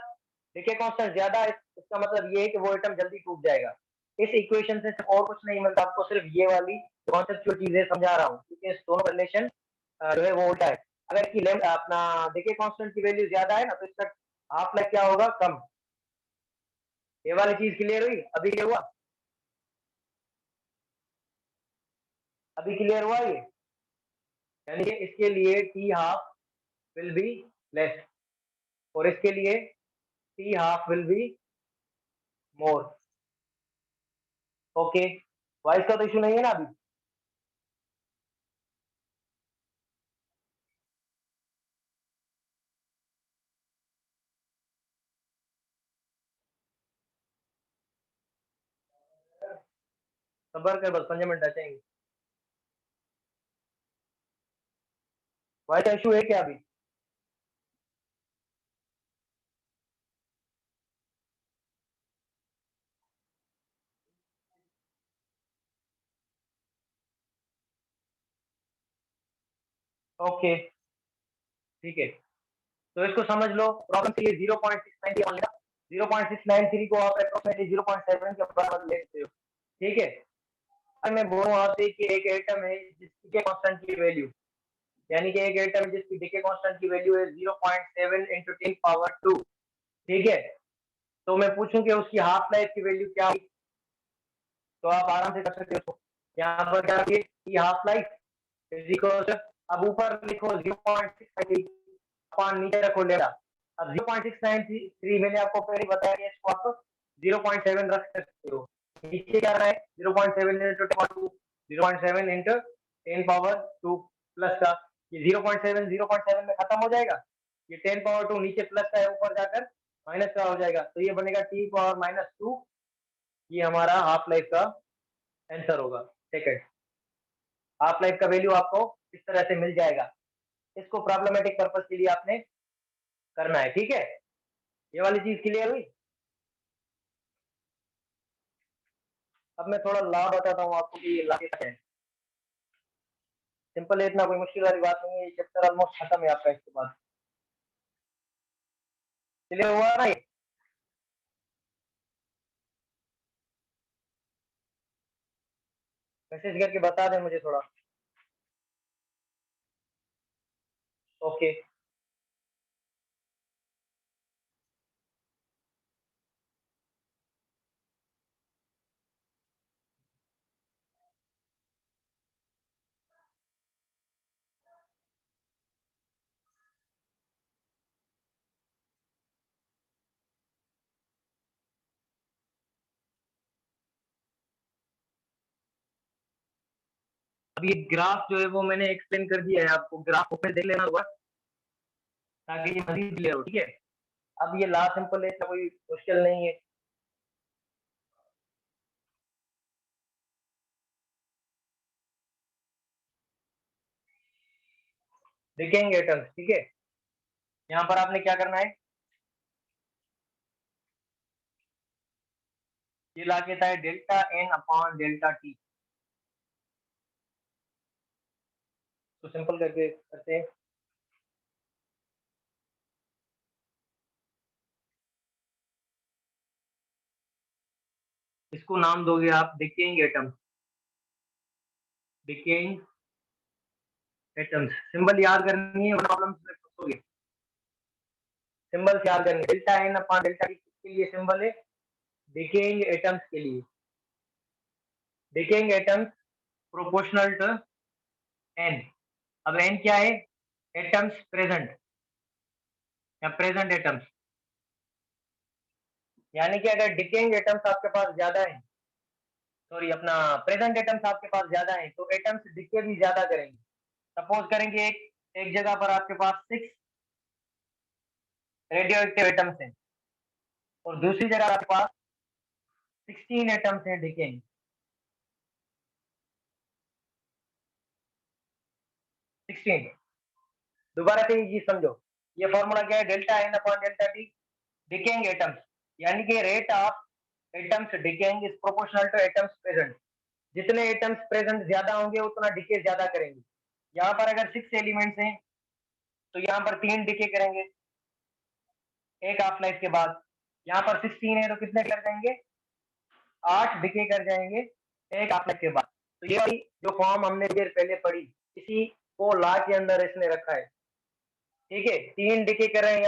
Speaker 1: डिके कांस्टेंट ज्यादा इसका मतलब ये है कि वो एटम जल्दी टूट जाएगा। इस इक्वेशन से और कुछ नहीं मिलता, आपको सिर्फ ये वाली कॉन्सेप्चुअल चीजें समझा रहा हूँ क्योंकि इस दोनों रिलेशन जो है वो उल्टा है। अगर इसकी अपना डिके कांस्टेंट की वैल्यू ज्यादा है ना तो इसका हाफ लाइफ क्या होगा? कम। ये वाली चीज क्लियर हुई? अभी क्लियर हुआ? अभी क्लियर हुआ ये? यानी कि इसके लिए T half will be less और इसके लिए T half will be more. Okay, voice का तो इशू नहीं है ना अभी? सबर कर, बस 5 मिनट बचेंगे। वॉइस का इशू है क्या अभी? ओके, ठीक है। तो इसको समझ लो, प्रॉब्लम के लिए 0.693 मान लेना। 0.693 को आप अप्रोक्सीमेटली 0.7 के बराबर लेते हो, ठीक है? अगर मैं बोलूँ आपसे कि एक एटम है जिसकी कांस्टेंट की वैल्यू, यानी कि एक एटम है जिसकी डीके कांस्टेंट की वैल्यू है 0.7 into 10 पावर 2, ठीक है? तो मैं पूछूं कि उसकी हाफ लाइफ की वैल्यू क्या होगी, तो आप आराम से कर सकते हो। यहाँ पर क्या है कि हाफ लाइफ इज इक्वल, अब ऊपर लिखो 0.693, पान नीचे रखो लेना। अब 0.693 मैंने आपको पहले बताया कि इसको आप 0.7 रख सकते हो। नीचे क्या रहा है? 0.7 into 10 0.7 into 10 पावर 2 प्लस का, ये 0.7 0.7 में खत्म हो जाएगा। ये 10 पावर 2 नीचे प्लस का है, ऊपर जाकर माइनस का हो जाएगा, तो ये बनेगा टी पावर -2। ये हमारा हाफ लाइफ का आंसर होगा। सेकंड, हाफ लाइफ का वैल्यू आपको इस तरह से मिल जाएगा। इसको प्रॉब्लमेटिक पर्पस के लिए आपने करना है, ठीक है। ये वाली चीज क्लियर हुई। अब मैं थोड़ा लॉ बताता हूँ आपको कि ये लॉ क्या है। सिंपल है, इतना कोई मुश्किल वाली बात नहीं है, ये चैप्टर ऑलमोस्ट खत्म है आपका इसके बाद। क्लियर हुआ ना ये? मैसेज करके बता दें मुझे थोड़ा। ओके। अब ये ग्राफ जो है वो मैंने एक्सप्लेन कर दिया है आपको, ग्राफ को फिर देख लेना होगा ताकि ये मजीद क्लियर हो, ठीक है। अब ये ला सिंपल है, कोई मुश्किल नहीं है। डिकेइंग एटम्स, ठीक है। यहाँ पर आपने क्या करना है, ये ला कहता है delta N upon delta T. तो सिंपल करके करते हैं। इसको नाम दोगे आप decaying atoms. Decaying atoms symbol याद करनी है, प्रॉब्लम में फंसोगे। सिंबल याद करनी है, delta N upon delta T किसके लिए सिंबल है? डिकेइंग एटम्स के लिए। Decaying atoms proportional to N. अब एन क्या है? एटम्स प्रेजेंट या प्रेजेंट एटम्स। यानी कि अगर डिकेइंग एटम्स आपके पास ज्यादा है, सॉरी अपना प्रेजेंट एटम्स आपके पास ज्यादा है, तो एटम्स डिके भी ज्यादा करेंगे। सपोज करेंगे एक एक जगह पर आपके पास 6 रेडियो एक्टिव एटम्स हैं और दूसरी जगह आपके पास 16 एटम्स हैं डिकेइंग। 16। दोबारा से ये चीज समझो, ये फॉर्मूला क्या है? Delta N upon delta T decaying atoms, यानी कि rate of atoms decaying is proportional to atoms present. जितने एटम्स प्रेजेंट ज्यादा होंगे उतना डिके ज्यादा करेंगे। यहाँ पर अगर 6 एलिमेंट्स हैं तो यहाँ पर 3 डिके करेंगे एक हाफ लाइफ के बाद। यहाँ पर 16 है तो कितने कर जाएंगे? 8 डिके कर जाएंगे एक हाफ लाइफ के बाद। तो ये वाली जो फॉर्म हमने देर पहले पढ़ी, इसी को ला के अंदर इसने रखा है, ठीक है। 3 डिके कर रहे हैं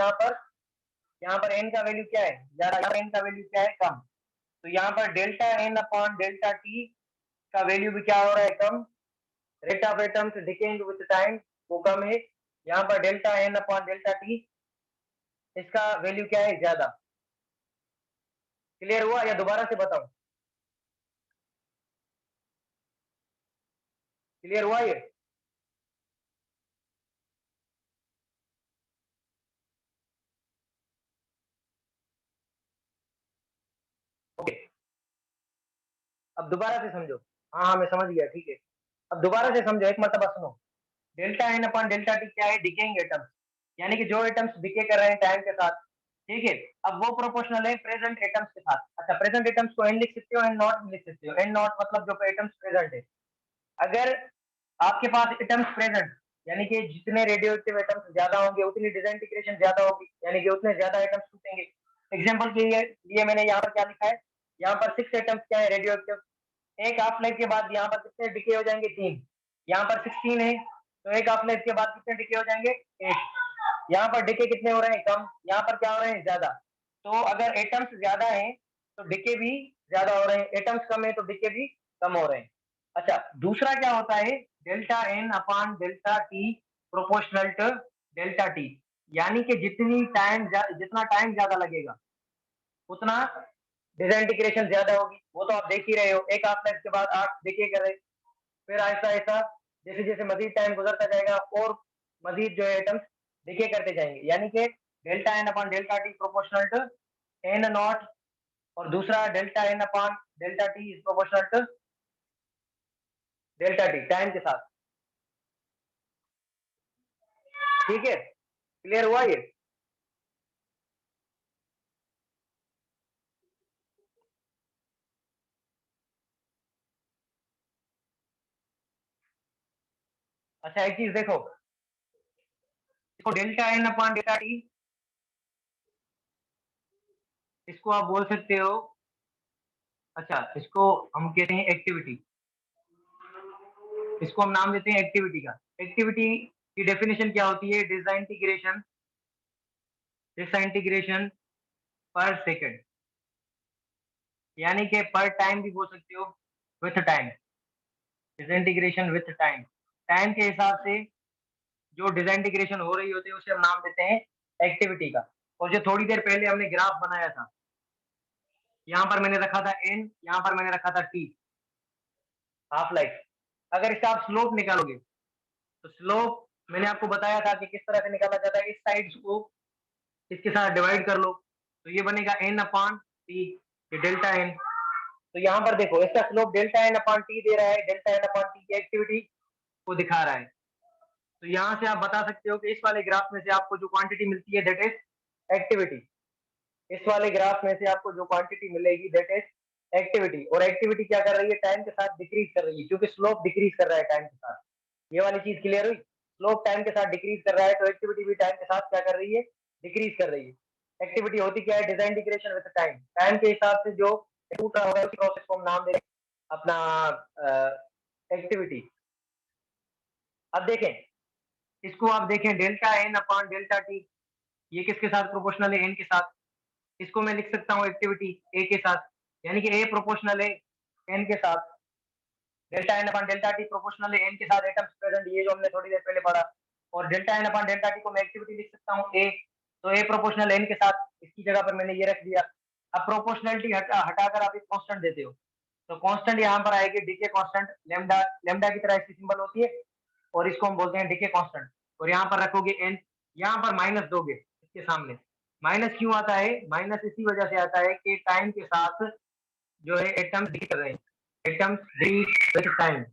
Speaker 1: यहाँ पर एन का वैल्यू क्या है? ज्यादा, यहाँ पर एन का वैल्यू क्या है? कम। तो यहाँ पर delta N upon delta T का वैल्यू भी क्या हो रहा है? कम। Rate of atoms decaying with time वो कम है। यहाँ पर delta N upon delta T इसका वैल्यू क्या है? ज्यादा। क्लियर हुआ या दोबारा से बताऊं? क्लियर हुआ ये? ओके। अब दोबारा से समझो। हाँ हाँ मैं समझ गया, ठीक है। अब दोबारा से समझो, एक मरतबा सुनो। Delta N upon delta T क्या है? डिकेइंग एटम्स, यानी कि जो एटम्स डिके कर रहे हैं टाइम के साथ, ठीक है। अब वो प्रोपोर्शनल है प्रेजेंट एटम्स के साथ। अच्छा, प्रेजेंट एटम्स को एन लिख सकते हो, एन नॉट लिख सकते हो। एन नॉट मतलब जो एटम्स प्रेजेंट है। अगर आपके पास एटम्स प्रेजेंट, यानी कि जितने रेडियो एक्टिव एटम्स ज्यादा होंगे उतनी डिसइंटीग्रेशन ज्यादा होगी, यानी कि उतने ज्यादा एटम्स टूटेंगे। एग्जांपल के लिए मैंने यहाँ पर क्या लिखा है? यहाँ पर 6 एटम्स क्या है? Radio active. एक हाफ लाइफ के बाद यहाँ पर कितने डिके हो जाएंगे? 3। यहाँ पर 16 है तो एक हाफ लाइफ के बाद कितने डिके हो जाएंगे? 8। यहाँ पर डिके कितने हो रहे हैं? कम। यहाँ पर क्या हो रहे हैं? ज्यादा। तो अगर एटम्स ज्यादा है तो डिके भी ज्यादा हो रहे हैं, एटम्स कम है तो डिके भी कम हो रहे हैं। अच्छा, दूसरा क्या होता है? Delta N upon delta T proportional to delta T, यानी कि जितना टाइम ज्यादा लगेगा उतना डिसइंटीग्रेशन ज्यादा होगी। वो तो आप देख ही रहे हो, एक हाफ लाइफ के बाद 8 डिके कर रहे, फिर ऐसा ऐसा जैसे जैसे मजीद टाइम गुजरता जाएगा और मजीद जो है एटम्स डिके करते जाएंगे, यानी कि delta N upon delta T proportional to N naught, और दूसरा delta N upon delta T is proportional to delta T time के साथ। ठीक है, क्लियर हुआ ये? अच्छा एक चीज देखो, इसको delta N upon delta T, इसको आप बोल सकते हो, अच्छा इसको हम कहते हैं एक्टिविटी, इसको हम नाम देते हैं एक्टिविटी का। एक्टिविटी की डेफिनेशन क्या होती है? डिसइंटीग्रेशन पर सेकंड, यानी कि पर टाइम भी बोल सकते हो, with time, disintegration with time, time के हिसाब से जो डिसइंटीग्रेशन हो रही होती है उसे हम नाम देते हैं एक्टिविटी का। और जो थोड़ी देर पहले हमने ग्राफ बनाया था, यहाँ पर मैंने रखा था एन, यहाँ पर मैंने रखा था टी, हाफ लाइफ। अगर इसका आप स्लोप निकालोगे तो स्लोप मैंने आपको बताया था कि किस तरह से निकाला जाता है, इस साइड को इसके साथ डिवाइड कर लो तो ये बनेगा एन अपॉन टी, ये डेल्टा एन। तो यहाँ पर देखो इसका slope delta N upon T दे रहा है, डेल्टा एन अपॉन टी की एक्टिविटी को दिखा रहा है। तो यहाँ से आप बता सकते हो कि इस वाले ग्राफ में से आपको जो क्वांटिटी मिलती है दैट इज एक्टिविटी, इस वाले ग्राफ में से आपको जो क्वांटिटी मिलेगी दैट इज एक्टिविटी। और एक्टिविटी क्या कर रही है? टाइम के साथ डिक्रीज कर रही है, क्योंकि स्लोप डिक्रीज कर रहा है टाइम के साथ। ये वाली चीज क्लियर हुई? स्लोप टाइम के साथ डिक्रीज कर रहा है तो एक्टिविटी भी टाइम के साथ क्या कर रही है? डिक्रीज कर रही है। एक्टिविटी होती क्या है? डिजाइन डिक्रेशन विद टाइम, टाइम के हिसाब से जो टूट रहा होगा उस प्रोसेस को हम नाम देंगे अपना एक्टिविटी। अब देखें, इसको आप देखें delta N upon delta T, ये किसके साथ प्रोपोर्शनल है? एन के साथ। इसको मैं लिख सकता हूँ एक्टिविटी ए के साथ, यानी कि ए प्रोपोर्शनल है एन के साथ, delta N upon delta T proportional है एन के साथ एटम्स प्रेजेंट, ये जो हमने थोड़ी देर पहले पढ़ा। और delta N upon delta T को मैं एक्टिविटी लिख सकता हूँ ए, तो ए प्रोपोर्शनल एन के साथ, इसकी जगह पर मैंने ये रख दिया। अब प्रोपोर्शनलिटी हटाकर आप एक कांस्टेंट देते हो, तो कांस्टेंट यहाँ पर आएगी डीके कांस्टेंट, लेमडा, लेमडा की तरह इसकी सिंबल होती है और इसको हम बोलते हैं डीके कांस्टेंट। और यहाँ पर रखोगे एन, यहाँ पर माइनस दोगे इसके सामने। माइनस क्यों आता है? माइनस इसी वजह से आता है कि टाइम के साथ जो है एटम्स डिक्रीज कर रहे हैं, एटम्स डिक्रीज विद टाइम।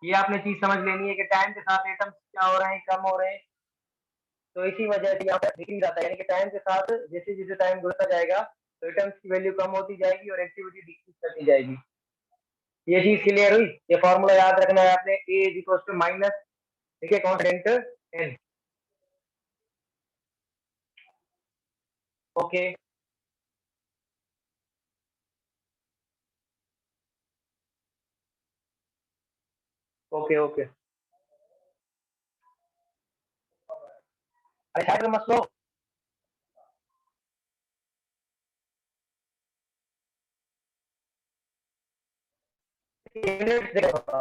Speaker 1: ये आपने चीज समझ लेनी है कि टाइम के साथ एटम्स क्या हो रहे हैं? कम हो रहे हैं। तो इसी वजह से यहाँ पर डिक्रीज आता है, यानी कि टाइम के साथ जैसे जैसे टाइम गुजरता जाएगा तो एटम्स की वैल्यू कम होती जाएगी और एक्टिविटी डिक्रीज करती जाएगी। ये चीज क्लियर हुई? ये फॉर्मूला याद रखना है आपने, A is equal to minus, ठीक है, constant N. Okay okay okay, अरे साइड में मत लो। यूनिट्स देखो,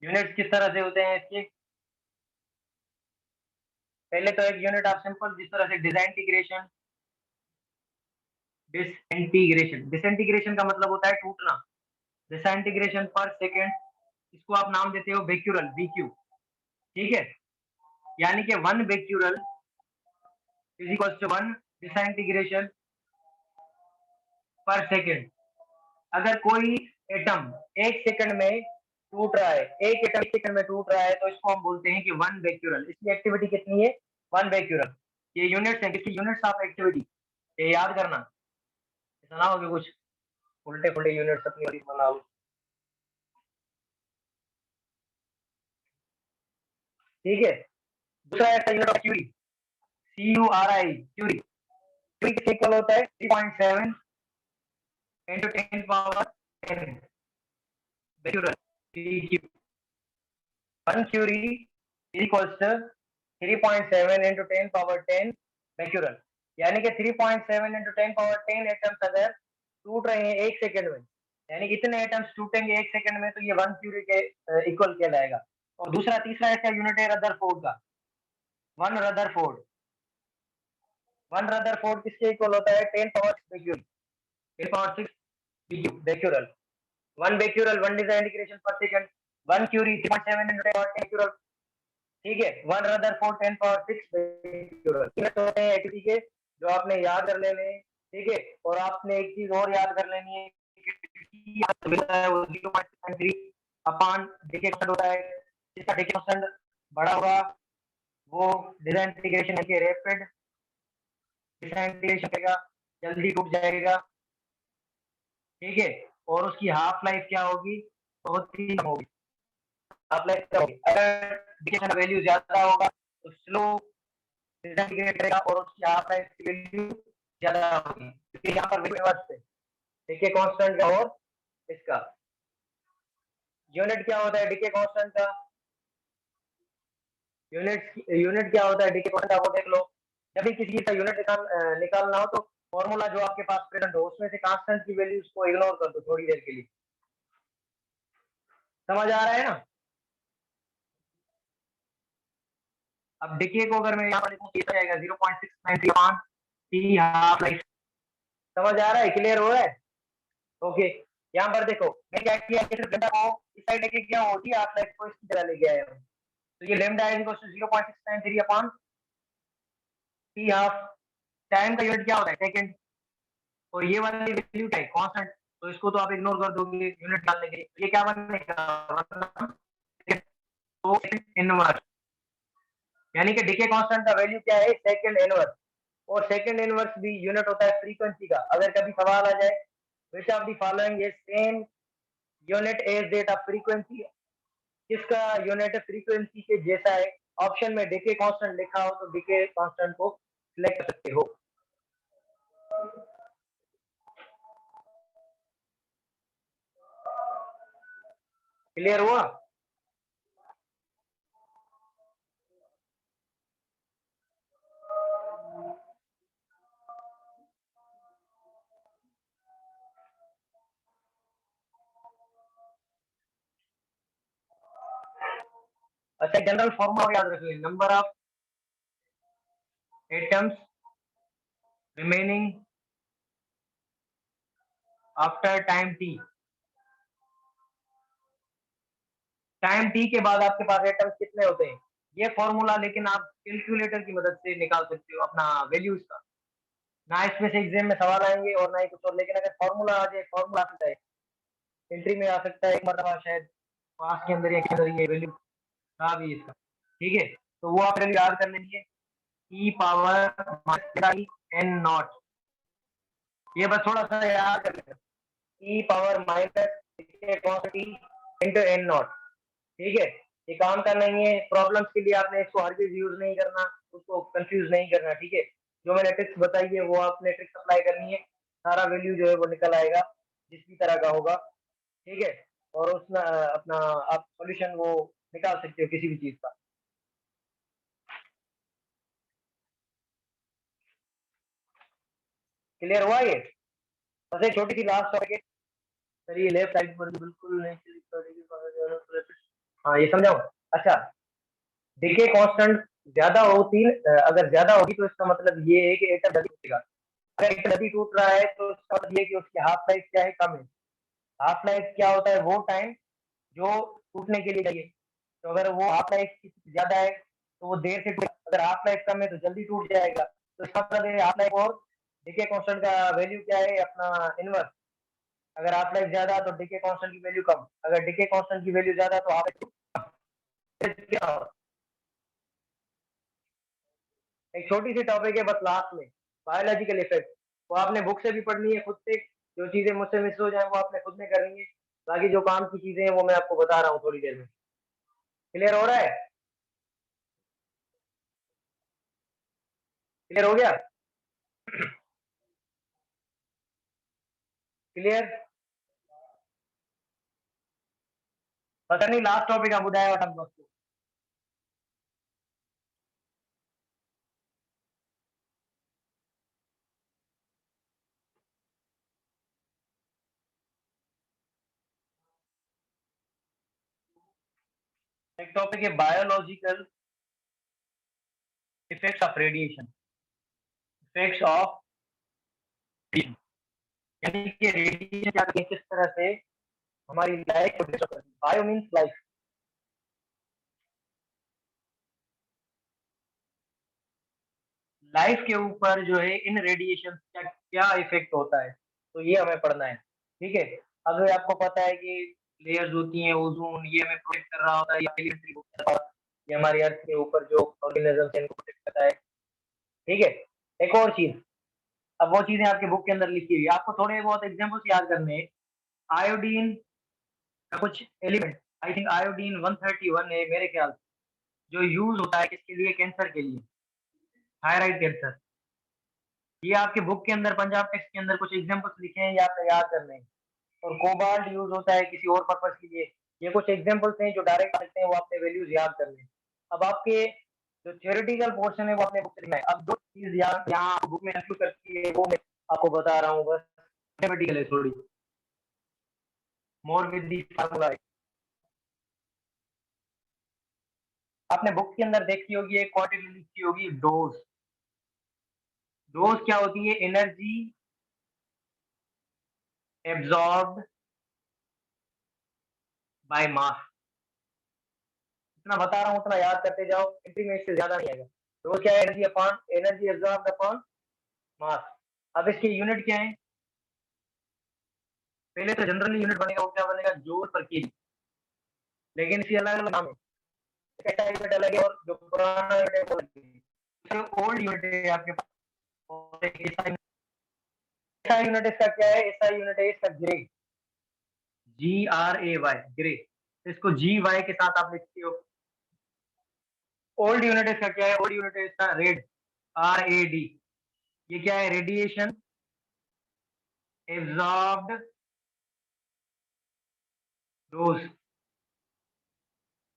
Speaker 1: यूनिट्स किस तरह से होते हैं इसके? पहले तो एक यूनिट आप सिंपल जिस तरह से डिसइंटीग्रेशन, डिसइंटीग्रेशन का मतलब होता है टूटना, डिसइंटीग्रेशन पर सेकेंड, इसको आप नाम देते हो बेक्यूरल, बीक्यू, ठीक है। यानी कि one becquerel is equal to one disintegration per second. अगर कोई एटम एक सेकंड में टूट रहा है, एक एटम एक सेकंड में टूट रहा है तो इसको हम बोलते हैं कि वन बेक्यूरल। इसकी एक्टिविटी कितनी है? वन बेक्यूरल। ये यूनिट्स है, किसकी यूनिट्स ऑफ एक्टिविटी, ये याद करना। सुना होगा कुछ उल्टे पुल्टे यूनिट्स अपनी बना लो, ठीक है। दूसरा ऐसा unit of curie, C U R I, curie. Curie किसके इक्वल होता है? 3.7 into 10 power 10 becquerel, CQ। 1 curie is equals to 3.7 into 10 power 10 becquerel। यानी कि 3.7 into 10 power 10 एटम्स अगर टूट रहे हैं एक सेकंड में, यानी इतने एटम्स टूटेंगे एक सेकंड में, तो ये 1 क्यूरी के इक्वल कहलाएगा। और दूसरा तीसरा ऐसा यूनिट है रदरफोर्ड का, वन रदरफोर्ड। वन रदरफोर्ड किसके इक्वल होता है? 10 power 6 becquerel, 10 power 6 becquerel। One becquerel, one disintegration per second, one curie 3.7 into 10 power 10 becquerel, ठीक है। One Rutherford 10 power 6 becquerel। होते हैं एटीपी के, जो आपने याद कर लेने, ठीक है। और आपने एक चीज और याद कर लेनी है कि वो 0.3 अपान डीके कांस्टेंट होता है। जिसका डीके कांस्टेंट बड़ा होगा वो डिसइंटीग्रेशन के रैपिड डिसइंटीग्रेशन करेगा, जल्दी टूट जाएगा। ठीक है। और उसकी हाफ लाइफ क्या होगी, बहुत ही कम होगी। हाफ लाइफ क्या होगी, अगर डीके वैल्यू ज्यादा होगा तो स्लो डिसइंटीग्रेट करेगा और उसकी हाफ लाइफ की वैल्यू ज्यादा होगी, क्योंकि यहाँ पर रिवर्स है। डीके कांस्टेंट का और इसका यूनिट क्या होता है डीके कांस्टेंट का, यूनिट क्या होता है डीके कांस्टेंट का, वो देख लो। जब भी किसी का यूनिट निकालना हो तो फॉर्मूला जो आपके पास प्रेजेंट हो उसमें से कांस्टेंट की वैल्यूज को इग्नोर कर दो थोड़ी देर के लिए। समझ आ रहा है ना। अब डीके को अगर मैं यहाँ पर लिखूं तो ये आएगा 0.693 अपॉन टी हाफ लाइफ। समझ आ रहा है, क्लियर हो रहा है। ओके। यहाँ पर देखो मैं क्या किया, सिर्फ लेमडा को इस साइड लेके क्या होती है, हाफ लाइफ को इसकी तरह लेके आया हूँ। तो ये lambda is equal to 0.693 upon T half. Time का यूनिट क्या होता है, सेकंड। और ये वाली वैल्यू क्या है, कांस्टेंट। तो इसको तो आप इग्नोर कर दोगे यूनिट डालने के लिए। ये क्या बनेगा, तो इनवर्स, यानी कि डीके कांस्टेंट का वैल्यू क्या है, सेकंड इनवर्स। और सेकंड इनवर्स भी यूनिट होता है फ्रीक्वेंसी का। अगर कभी सवाल आ जाए which of the following is same unit as that of frequency, किसका यूनिट फ्रीक्वेंसी के जैसा है। ऑप्शन में डीके कांस्टेंट लिखा हो तो डीके कांस्टेंट को सिलेक्ट कर सकते हो। क्लियर हुआ। अच्छा, जनरल फॉर्मूला याद रख लें, number of atoms remaining after time T. Time T के बाद आपके पास एटम्स कितने होते हैं, ये फॉर्मूला लेकिन आप कैलकुलेटर की मदद से निकाल सकते हो अपना वैल्यूज का। ना इसमें से एग्जाम में सवाल आएंगे और ना ही कुछ और, लेकिन अगर फॉर्मूला आ जाए, फॉर्मूला आ सकता है, एंट्री में आ सकता है एक मरतबा शायद, पास के अंदर या के अंदर ये वैल्यू था भी इसका। ठीक है, तो वो आप वैल्यू याद कर लेंगे, ई पावर एन नॉट। ये बस थोड़ा सा याद कर लेंगे, e power minus into N naught. ठीक है, ये काम का नहीं है, प्रॉब्लम्स के लिए आपने इसको हर चीज यूज नहीं करना, उसको कंफ्यूज नहीं करना। ठीक है, जो मैंने ट्रिक्स बताई है वो आपने ट्रिक्स अप्लाई करनी है, सारा वैल्यू जो है वो निकल आएगा जिस भी तरह का होगा। ठीक है, और उसमें अपना आप सॉल्यूशन वो निकाल सकते हो किसी भी चीज का। क्लियर हुआ ये। बस एक छोटी सी लास्ट टॉपिक है सर, ये लेफ्ट साइड पर बिल्कुल नहीं। हाँ, ये समझाओ। अच्छा, डीके कांस्टेंट ज्यादा होती, अगर ज्यादा होगी तो इसका मतलब ये है कि एटम जल्दी टूटेगा। अगर एटम जल्दी टूट रहा है तो इसका मतलब ये है कि उसकी हाफ लाइफ क्या है, कम है। हाफ लाइफ क्या होता है, वो टाइम जो टूटने के लिए चाहिए। तो अगर वो हाफ लाइफ ज्यादा है तो वो देर से टूटेगा, अगर हाफ लाइफ कम है तो जल्दी टूट जाएगा। तो इसका मतलब है हाफ लाइफ और डीके कांस्टेंट का वैल्यू क्या है, अपना इनवर्स। अगर हाफ लाइफ ज्यादा तो डीके कांस्टेंट की वैल्यू कम, अगर डीके कांस्टेंट की वैल्यू ज्यादा तो हाफ लाइफ क्या होगा। एक छोटी सी टॉपिक है बस लास्ट में, बायोलॉजिकल इफेक्ट। वो आपने बुक से भी पढ़नी है खुद से, जो चीजें मुझसे मिस हो जाए वो आपने खुद में करनी है। बाकी जो काम की चीजें हैं वो मैं आपको बता रहा हूँ थोड़ी देर में। क्लियर हो रहा है, क्लियर हो गया। क्लियर। पता नहीं लास्ट टॉपिक आप बुधाया वठा दोस्तों। एक टॉपिक है biological effects of radiation. Effects of, यानी कि रेडिएशन क्या करती है, किस तरह से हमारी लाइफ को डिस्टर्ब करती है। Bio means life. लाइफ के ऊपर जो है इन रेडिएशन क्या क्या इफेक्ट होता है, तो ये हमें पढ़ना है, ठीक है। अगर आपको पता है कि लेयर्स होती हैं, ओजोन ये हमें प्रोटेक्ट कर रहा होता है, या एलिमेंट्री होता है, ये हमारी अर्थ के ऊपर जो ऑर्गेनिज्म है इनको प्रोटेक्ट करता है, ठीक है। एक और चीज, अब वो चीजें आपके बुक के अंदर लिखी हुई है, आपको थोड़े बहुत एग्जाम्पल्स याद करने हैं। आयोडीन का कुछ एलिमेंट, आई थिंक आयोडीन 131 है मेरे ख्याल से, जो यूज होता है किसके लिए, कैंसर के लिए, थायराइड कैंसर। ये आपके बुक के अंदर पंजाब टेक्स्ट के अंदर कुछ एग्जांपल्स लिखे हैं, ये आपको याद करने हैं। और कोबाल्ट यूज होता है किसी और पर्पस के लिए। ये कुछ एग्जांपल्स हैं जो डायरेक्ट आ सकते हैं, वो आपने वैल्यूज याद करने हैं। अब आपके जो थ्योरेटिकल पोर्शन है वो अपने बुक में है। अब दो चीज यहाँ यहाँ बुक में इंक्लूड करती है वो मैं आपको बता रहा हूँ, बस मैथमेटिकल है थोड़ी, मोर विद दी फार्मूला। आपने बुक के अंदर देखी होगी एक क्वांटिटी लिखी होगी, डोज। डोज क्या होती है, एनर्जी एब्जॉर्ब्ड बाय मास। इतना बता रहा हूँ उतना याद करते जाओ, एंट्री में इससे ज्यादा नहीं आएगा। डोज क्या है, energy upon energy absorbed upon mass. अब इसकी यूनिट क्या है, पहले तो जनरली यूनिट बनेगा, वो क्या बनेगा, जूल पर केजी। लेकिन इसकी अलग अलग नाम है, इसका यूनिट अलग है और जो पुराना यूनिट है वो अलग है। ओल्ड यूनिट है आपके पास, और ऐसा यूनिट इसका क्या है, ऐसा यूनिट है इसका ग्रे, GRAY, ग्रे। इसको GY के साथ आप लिखते हो। ओल्ड यूनिट इसका क्या है, ओल्ड यूनिट इसका रेड, RAD। ये क्या है, radiation absorbed dose,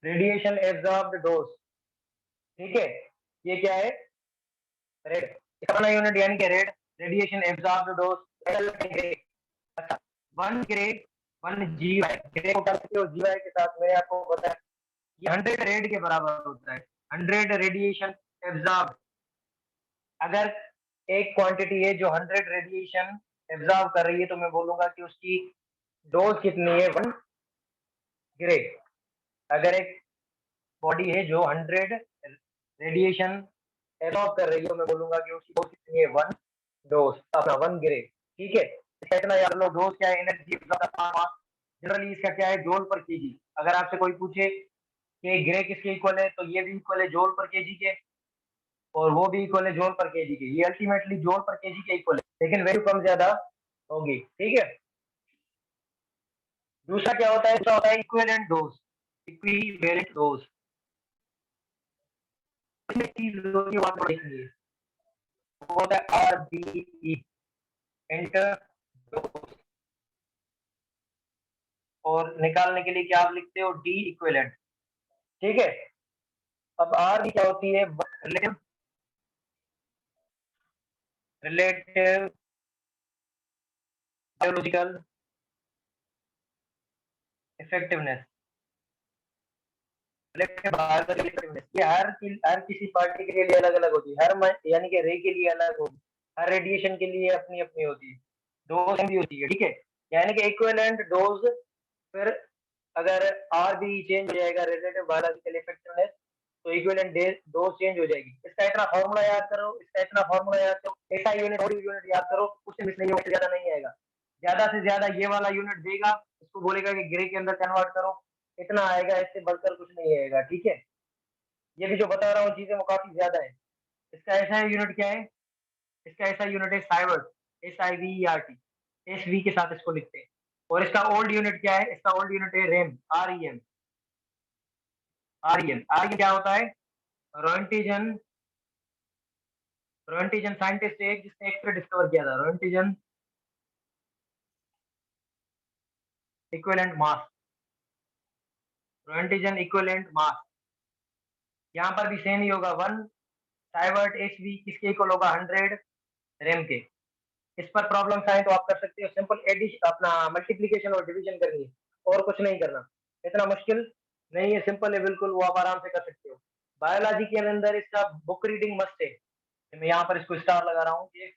Speaker 1: radiation absorbed dose, ठीक है। ये क्या है, रेड। इसका यूनिट यानी कि red, radiation absorbed dose, grey. अच्छा, 1 ग्रे 1 GY, ग्रे को कर सकते हो GY के साथ, मैंने आपको बताया ये 100 रेड के बराबर होता है, 100 रेडिएशन एब्जॉर्ब। अगर एक क्वांटिटी है जो 100 रेडिएशन एब्जॉर्ब कर रही है, तो मैं बोलूंगा कि उसकी डोज कितनी है, 1 ग्रे। अगर एक बॉडी है जो 100 रेडिएशन एब्जॉर्ब कर रही है, तो मैं बोलूंगा कि उसकी डोज कितनी है, 1 डोज, अपना 1 ग्रे, ठीक है। इसका इतना याद लो, डोज क्या है, एनर्जी। जनरली इसका क्या है, जोल पर केजी। अगर आपसे कोई पूछे कि ग्रे किसके इक्वल है, तो ये भी इक्वल है जोल पर केजी के, और वो भी इक्वल है जोल पर केजी के। ये अल्टीमेटली जोल पर केजी के इक्वल है, लेकिन वैल्यू कम ज्यादा होगी, ठीक है। दूसरा क्या होता है, दूसरा होता है इक्विवेलेंट डोज, इक्विवेलेंट डोज। चीज होती है वो होता है RBE, इंटर डोज। और निकालने के लिए क्या आप लिखते हो, डी इक्विवेलेंट, ठीक है। अब आर की क्या होती है, रिलेटिव, रिलेटिव बायोलॉजिकल इफेक्टिवनेस। ये हर किसी पार्टी के लिए अलग अलग होती है, यानी कि रे के लिए अलग होगी, हर रेडिएशन के लिए अपनी अपनी होती है, डोज भी होती है, ठीक है। यानी कि इक्विवेलेंट डोज, फिर अगर आर भी चेंज हो जाएगा, रिलेटिव बायोलॉजिकल इफेक्टिवनेस, तो इक्विवेलेंट डोज चेंज हो जाएगी। इसका इतना फॉर्मूला याद करो, इसका इतना फॉर्मूला याद करो, ऐसा यूनिट और यूनिट याद करो, उससे मिस नहीं होगा, ज्यादा नहीं आएगा। ज्यादा से ज्यादा ये वाला यूनिट देगा, इसको बोलेगा कि ग्रे के अंदर कन्वर्ट करो, इतना आएगा, इससे बढ़कर कुछ नहीं आएगा, ठीक है। ये भी जो बता रहा हूँ चीजें वो काफी ज्यादा है। इसका ऐसा यूनिट क्या है, इसका ऐसा यूनिट है साइवर्ट, SIVERT, SV के साथ इसको लिखते हैं। और इसका ओल्ड यूनिट क्या है, इसका ओल्ड यूनिट है रेम, REM। REM क्या होता है, रोइंटिजन, रोइंटिजन साइंटिस्ट है जिसने एक्सरे डिस्कवर किया था, रोइंटिजन इक्विवेलेंट मास, रोइंटिजन इक्विवेलेंट मास। यहाँ पर भी सेम ही होगा, 1 साइवर्ट SV किसके इक्वल होगा, 100 रेम के। इस पर प्रॉब्लम आए तो आप कर सकते हो, सिंपल एडिशन, अपना मल्टीप्लीकेशन और डिवीजन करनी है, और कुछ नहीं करना, इतना मुश्किल नहीं है, सिंपल है बिल्कुल, वो आप आराम से कर सकते हो। बायोलॉजी के अंदर इसका बुक रीडिंग मस्ट है, मैं यहाँ पर इसको स्टार लगा रहा हूँ कि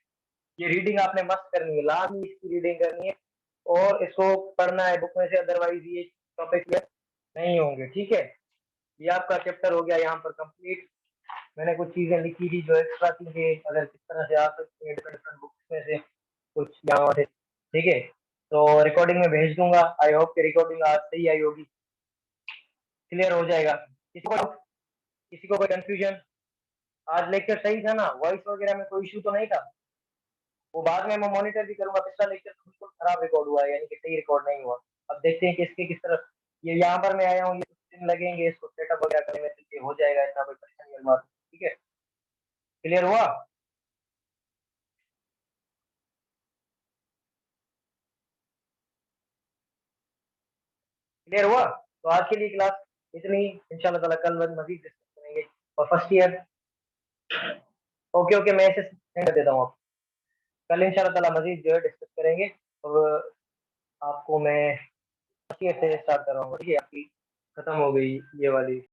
Speaker 1: ये रीडिंग आपने मस्त करनी है, लाजमी इसकी रीडिंग करनी है, और इसको पढ़ना है बुक में से, अदरवाइज ये टॉपिक क्लियर नहीं होंगे, ठीक है। ये आपका चैप्टर हो गया यहाँ पर कंप्लीट। मैंने कुछ चीजें लिखी थी जो एक्स्ट्रा चीजें अगर किस तरह से आ सकती है डिफरेंट डिफरेंट बुक्स में से, कुछ यहाँ से, ठीक है? तो रिकॉर्डिंग में भेज दूँगा, आई होप कि रिकॉर्डिंग आज सही आई होगी, क्लियर हो जाएगा। किसी को कोई कन्फ्यूजन? आज लेक्चर सही था ना? वॉइस वगैरह में कोई इश्यू तो नहीं था? वो बाद में मैं मॉनिटर भी करूँगा, पिछला लेक्चर तो बिल्कुल खराब रिकॉर्ड हुआ है, यानी कि सही रिकॉर्ड नहीं हुआ। अब देखते हैं कि इसके किस तरह, ये यहाँ पर मैं आया हूँ, ये कुछ दिन लगेंगे इसको सेटअप वगैरह करने में, तो ये हो जाएगा, इतना कोई परेशानी वाली बात नहीं, ठीक है? क्लियर हुआ? क्लियर हुआ? तो आज के लिए क्लास इतनी ही, इंशाल्लाह ताला कल मज़ीद डिस्कस करेंगे। और फर्स्ट ईयर, ओके, ओके, मैं ऐसे सेंड कर देता हूँ आपको। कल इंशाल्लाह ताला मज़ीद जो है डिस्कस करेंगे, और आपको मैं फर्स्ट ईयर से स्टार्ट कराऊँगा, ठीक है? आपकी खत्म हो गई ये वाली